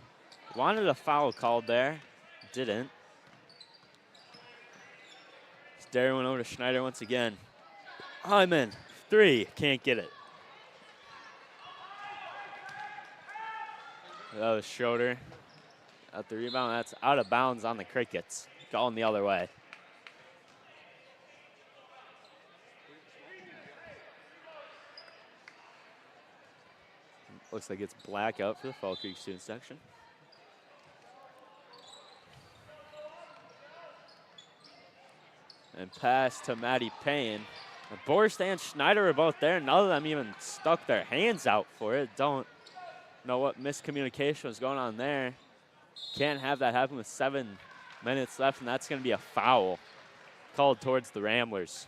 Wanted a foul called there. Didn't. It's Darwin over to Schneider once again. Hyman, 3. Can't get it. That was Schroeder at the rebound. That's out of bounds on the Crickets. Going the other way. Looks like it's blackout for the Fall Creek student section. And pass to Maddie Payne. Boris and Schneider are both there. None of them even stuck their hands out for it. Don't know what miscommunication was going on there. Can't have that happen with 7 minutes left, and that's going to be a foul called towards the Ramblers.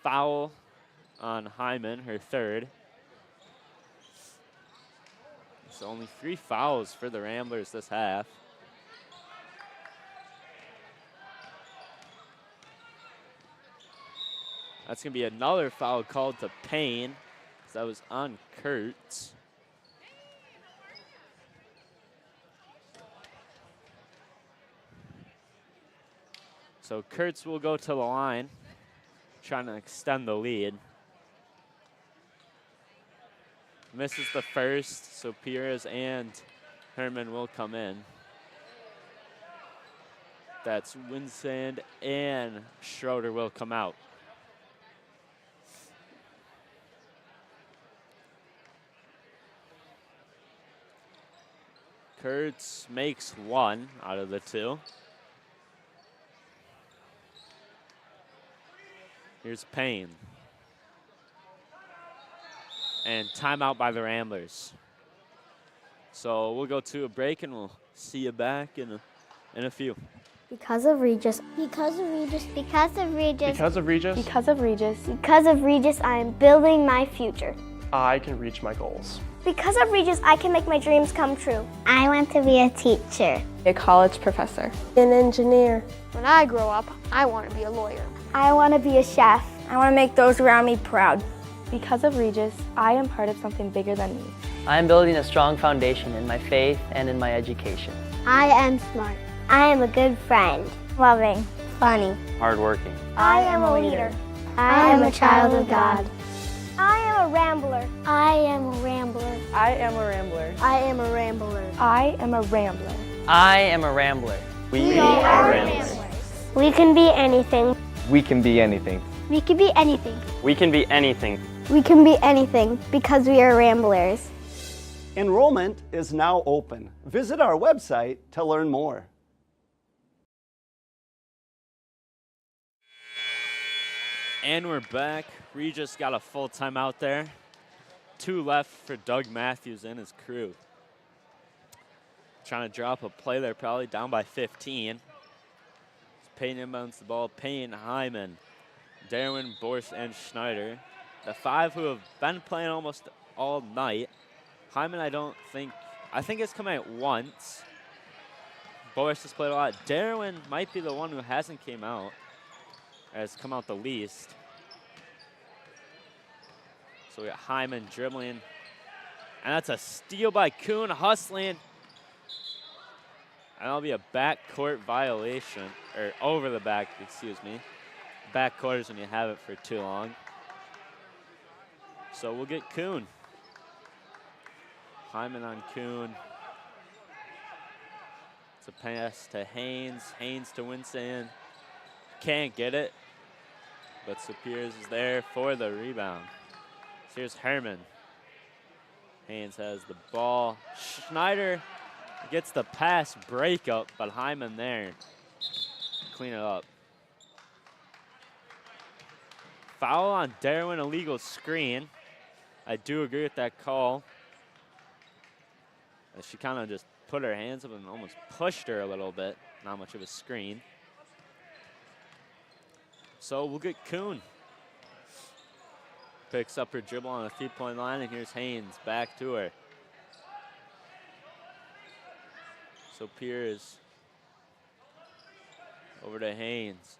Foul on Hyman, her 3rd. So only 3 fouls for the Ramblers this half. That's going to be another foul called to Payne. That was on Kurtz. So Kurtz will go to the line, trying to extend the lead. Misses the first, so Pires and Herman will come in. That's Winsand and Schroeder will come out. Kurtz makes 1 out of the 2. Here's Payne. And timeout by the Ramblers. So we'll go to a break and we'll see you back in a few. Because of Regis. Because of Regis. Because of Regis. Because of Regis, Because of Regis. Because of Regis, I am building my future. I can reach my goals. Because of Regis, I can make my dreams come true. I want to be a teacher. A college professor. An engineer. When I grow up, I want to be a lawyer. I want to be a chef. I want to make those around me proud. Because of Regis, I am part of something bigger than me. I am building a strong foundation in my faith and in my education. I am smart. I am a good friend. Loving. Funny. Hardworking. I am a leader. I am a child of God. I am a rambler. I am a rambler. I am a rambler. I am a rambler. I am a rambler. I am a rambler. We are Ramblers. We can be anything. We can be anything. We can be anything. We can be anything. We can be anything because we are ramblers. Enrollment is now open. Visit our website to learn more. And we're back. Regis got a full timeout there. 2 left for Doug Matthews and his crew. Trying to drop a play there, probably down by 15. Payne inbounds the ball. Payne, Hyman, Darwin, Boris, and Schneider. The 5 who have been playing almost all night. Hyman, I think it's come out once. Boris has played a lot. Darwin might be the one who hasn't came out. Has come out the least. So we got Hyman dribbling. And that's a steal by Kuhn, hustling. And that'll be a backcourt violation, or over the back, excuse me. Backcourt is when you have it for too long. So we'll get Kuhn. Hyman on Kuhn. It's a pass to Haynes. Haynes to Winston. Can't get it. But Sapirs is there for the rebound. So here's Herman. Haynes has the ball. Schneider gets the pass breakup, but Hyman there. Clean it up. Foul on Darwin, illegal screen. I do agree with that call. She kind of just put her hands up and almost pushed her a little bit. Not much of a screen. So we'll get Kuhn. Picks up her dribble on the 3-point line, and here's Haynes back to her. So Piers over to Haynes.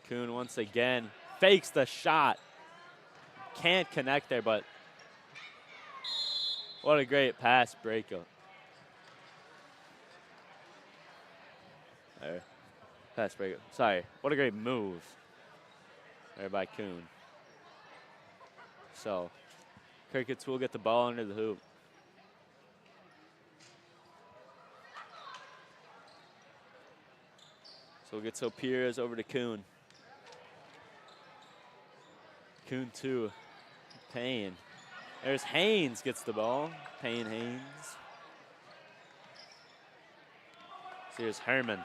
Kuhn once again fakes the shot. Can't connect there, but what a great pass breakup. There. Pass breakup. Sorry. What a great move there by Kuhn. So Crickets will get the ball under the hoop. So we'll get Sopiras over to Kuhn. Kuhn to Payne. There's Haynes gets the ball. Payne Haynes. So here's Herman.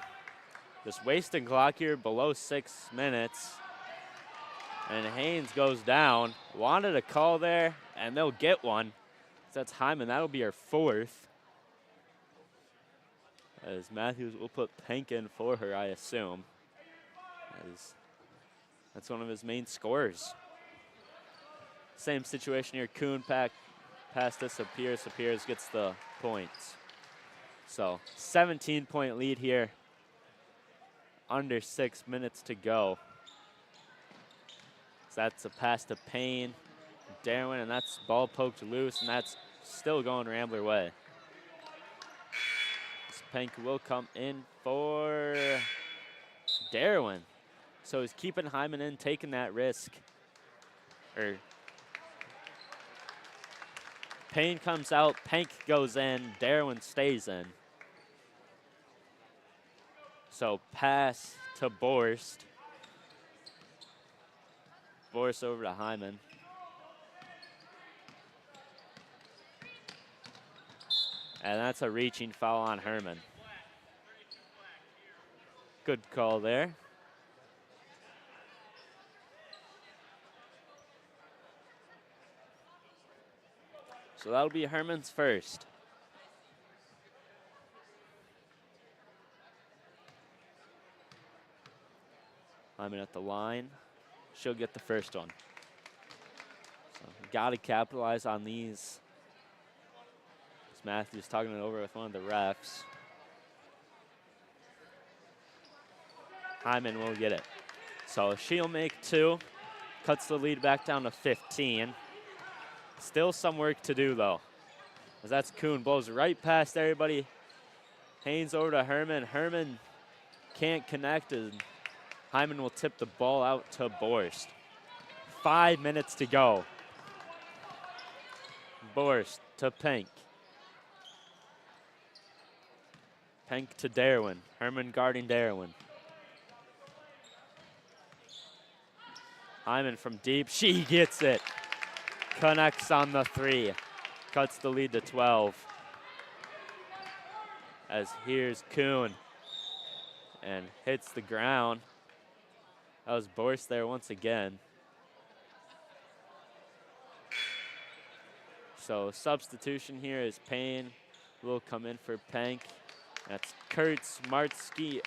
Just wasting clock here, below 6 minutes. And Haynes goes down. Wanted a call there, and they'll get one. So that's Hyman. That'll be our 4th. As Matthews will put Pank in for her, I assume. As that's one of his main scorers. Same situation here. Kuhn passed to Sapirs. Sapirs gets the points. So 17-point lead here. Under 6 minutes to go. So that's a pass to Payne, Darwin, and that's ball poked loose, and that's still going Rambler way. Pank will come in for Darwin. So he's keeping Hyman in, taking that risk. Payne comes out, Pank goes in, Darwin stays in. So pass to Borst. Borst over to Hyman. And that's a reaching foul on Herman. Good call there. So that'll be Herman's first. Hyman at the line. She'll get the first one. So got to capitalize on these. Matthews talking it over with one of the refs. Hyman will get it. So she'll make 2. Cuts the lead back down to 15. Still some work to do, though. As that's Kuhn. Blows right past everybody. Haynes over to Herman. Herman can't connect, and Hyman will tip the ball out to Borst. 5 minutes to go. Borst to Pank. Pank to Darwin. Herman guarding Darwin. Hyman from deep. She gets it. Connects on the 3. Cuts the lead to 12. As here's Kuhn. And hits the ground. That was Borst there once again. So substitution here is Payne will come in for Pank. That's Kurtz, Martsky,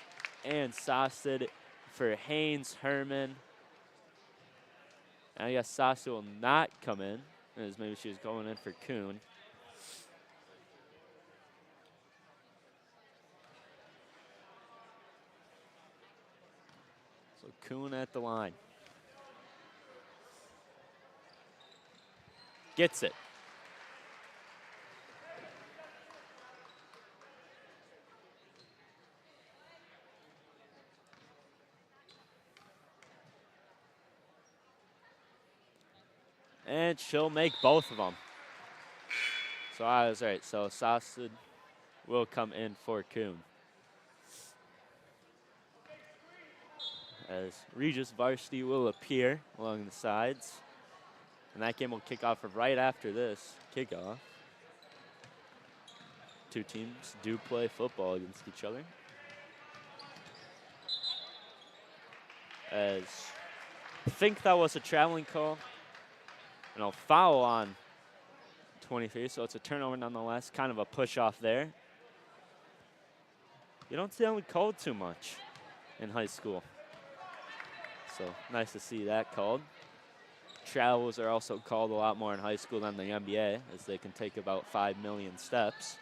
and Sassid for Haynes, Herman. And I guess Sassid will not come in, as maybe she was going in for Kuhn. So Kuhn at the line. Gets it. And she'll make both of them. So I was right. So Sassid will come in for Kuhn. As Regis varsity will appear along the sides. And that game will kick off right after this kickoff. 2 teams do play football against each other. As I think that was a traveling call. And a foul on 23, so it's a turnover nonetheless. Kind of a push off there. You don't see them called too much. in high school. So nice to see that called. Travels are also called a lot more in high school than the NBA, as they can take about 5 million steps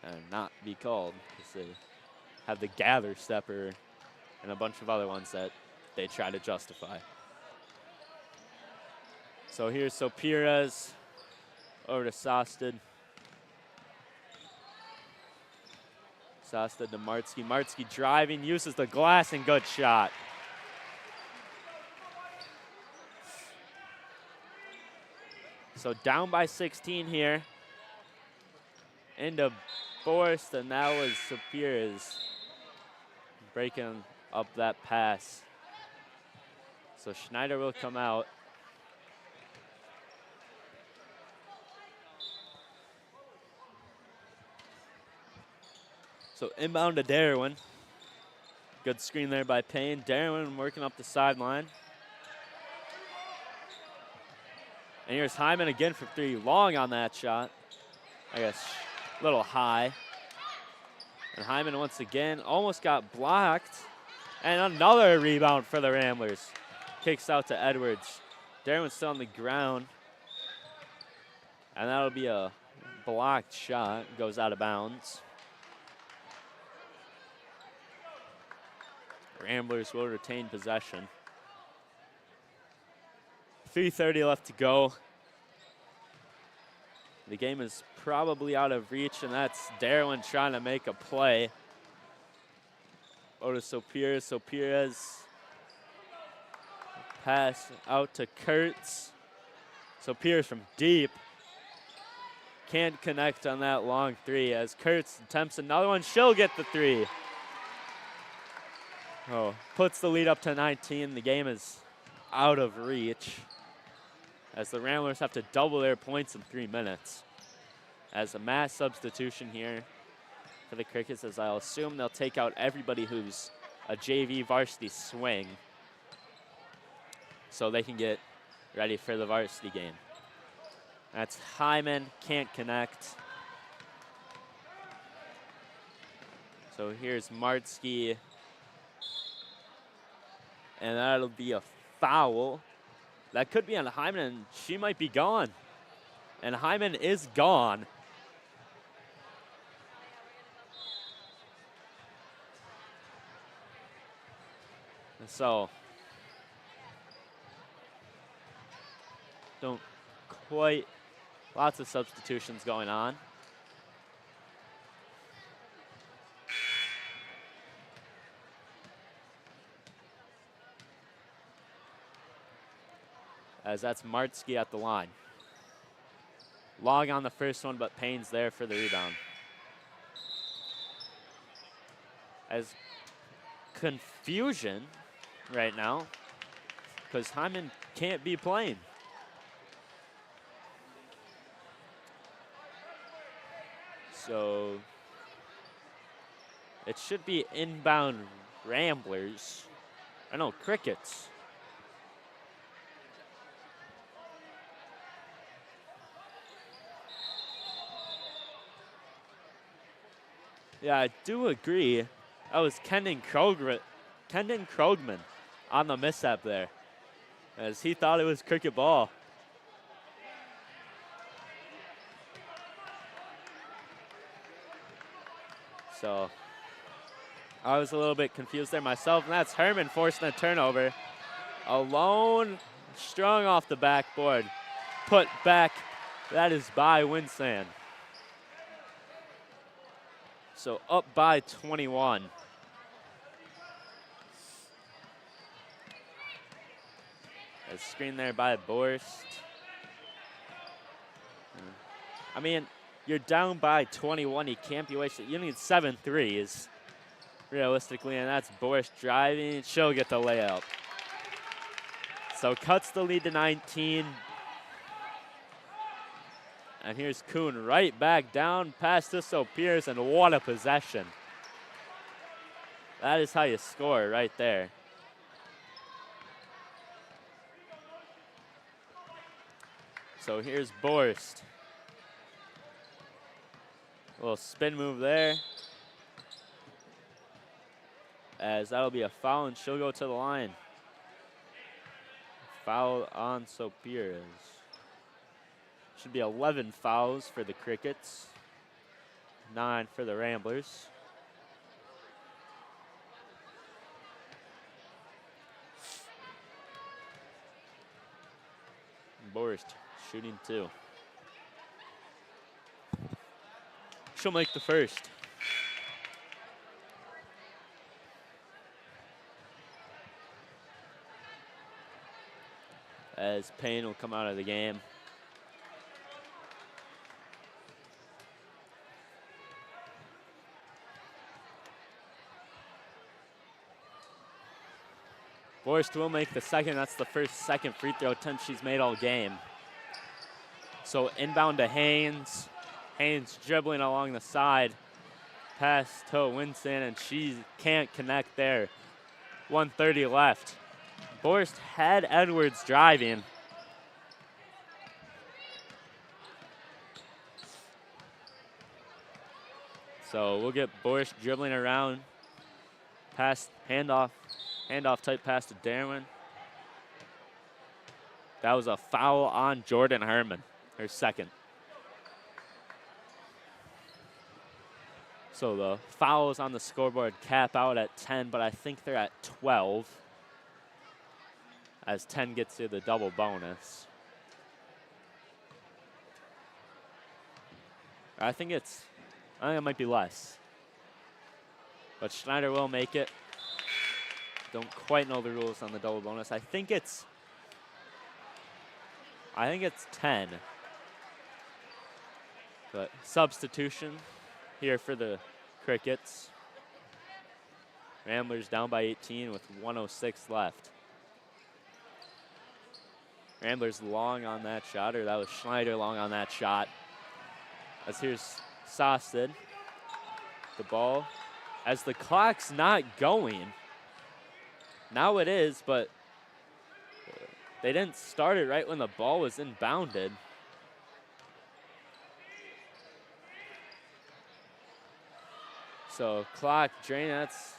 and not be called, because they have the gather stepper and a bunch of other ones that they try to justify. So here's Sopirez over to Sosted. Sosted to Martsky. Martsky driving, uses the glass, and good shot. So down by 16 here. Into Borst, and that was Sopirez breaking up that pass. So Schneider will come out. So inbound to Darwin. Good screen there by Payne. Darwin working up the sideline. And here's Hyman again for three. Long on that shot. I guess a little high. And Hyman once again almost got blocked. And another rebound for the Ramblers. Kicks out to Edwards. Darwin's still on the ground. And that'll be a blocked shot. Goes out of bounds. Ramblers will retain possession. 3:30 left to go. The game is probably out of reach, and that's Darwin trying to make a play. Over to Sopirez. Sopirez pass out to Kurtz. Sopirez from deep. Can't connect on that long three as Kurtz attempts another one. She'll get the three. Oh, puts the lead up to 19. The game is out of reach as the Ramblers have to double their points in 3 minutes. As a mass substitution here for the Crickets, as I'll assume they'll take out everybody who's a JV varsity swing so they can get ready for the varsity game. That's Hyman, can't connect. So here's Martsky. And that'll be a foul. That could be on Hyman, and she might be gone. And Hyman is gone. So, don't quite, lots of substitutions going on. As that's Martsky at the line. Long on the first one, but Payne's there for the rebound. As confusion right now, because Hyman can't be playing. So it should be inbound Ramblers. I know, Crickets. Yeah, I do agree. That was Kendon Krogman on the mishap there, as he thought it was cricket ball. So I was a little bit confused there myself, and that's Herman forcing a turnover. Alone, strung off the backboard, put back. That is by Winsand. So up by 21. A screen there by Borst. I mean, you're down by 21. You can't be wasted. You need 7 threes, realistically, and that's Borst driving. She'll get the layup. So cuts the lead to 19. And here's Kuhn right back down past this Sopirez, and what a possession. That is how you score right there. So here's Borst. A little spin move there. as that'll be a foul, and she'll go to the line. Foul on Sopires. Should be 11 fouls for the Crickets, 9 for the Ramblers. Borst shooting 2. She'll make the first. As Payne will come out of the game. Borst will make the second. That's the first second free throw attempt she's made all game. So inbound to Haynes. Haynes dribbling along the side. Pass to Winston, and she can't connect there. 1:30 left. Borst had Edwards driving. So we'll get Borst dribbling around. Pass, handoff type pass to Darwin. That was a foul on Jordan Herman, her second. So the fouls on the scoreboard cap out at 10, but I think they're at 12 as 10 gets to the double bonus. I think it might be less. But Schneider will make it. Don't quite know the rules on the double bonus. I think it's 10. But substitution here for the Crickets. Ramblers down by 18 with 1:06 left. Ramblers long on that shot, or that was Schneider long on that shot. As here's Sosted. The ball, as the clock's not going. Now it is, but they didn't start it right when the ball was inbounded. So clock drain, that's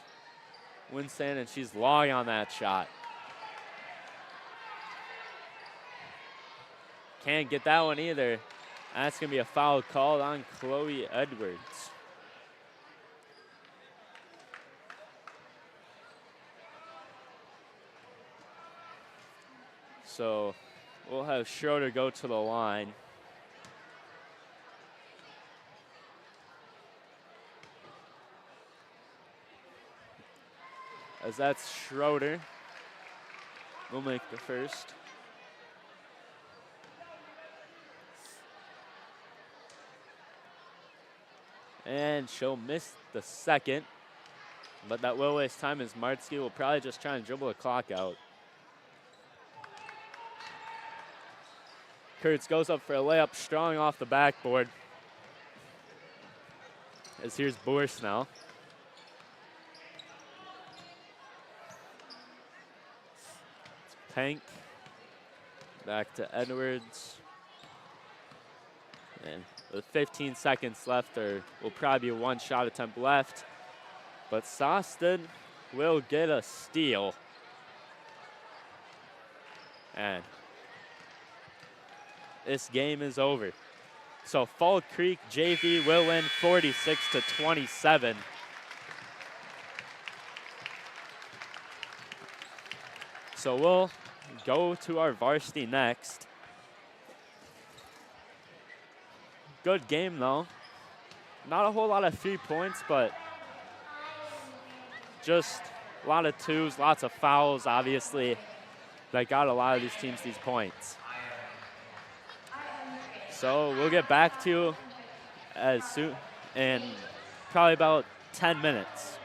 Winston, and she's long on that shot. Can't get that one either. That's gonna be a foul called on Chloe Edwards. So we'll have Schroeder go to the line. As that's Schroeder. We'll make the first. And she'll miss the second. But that will waste time as Martzke will probably just try and dribble the clock out. Kurtz goes up for a layup, strong off the backboard. As here's Borst now. It's Pank. Back to Edwards. And with 15 seconds left, there will probably be one shot attempt left. But Sosted will get a steal. And this game is over. So Fall Creek JV will win 46-27. So we'll go to our varsity next. Good game though. Not a whole lot of 3 points, but just a lot of twos, lots of fouls, obviously, that got a lot of these teams these points. So we'll get back to you as soon in probably about 10 minutes.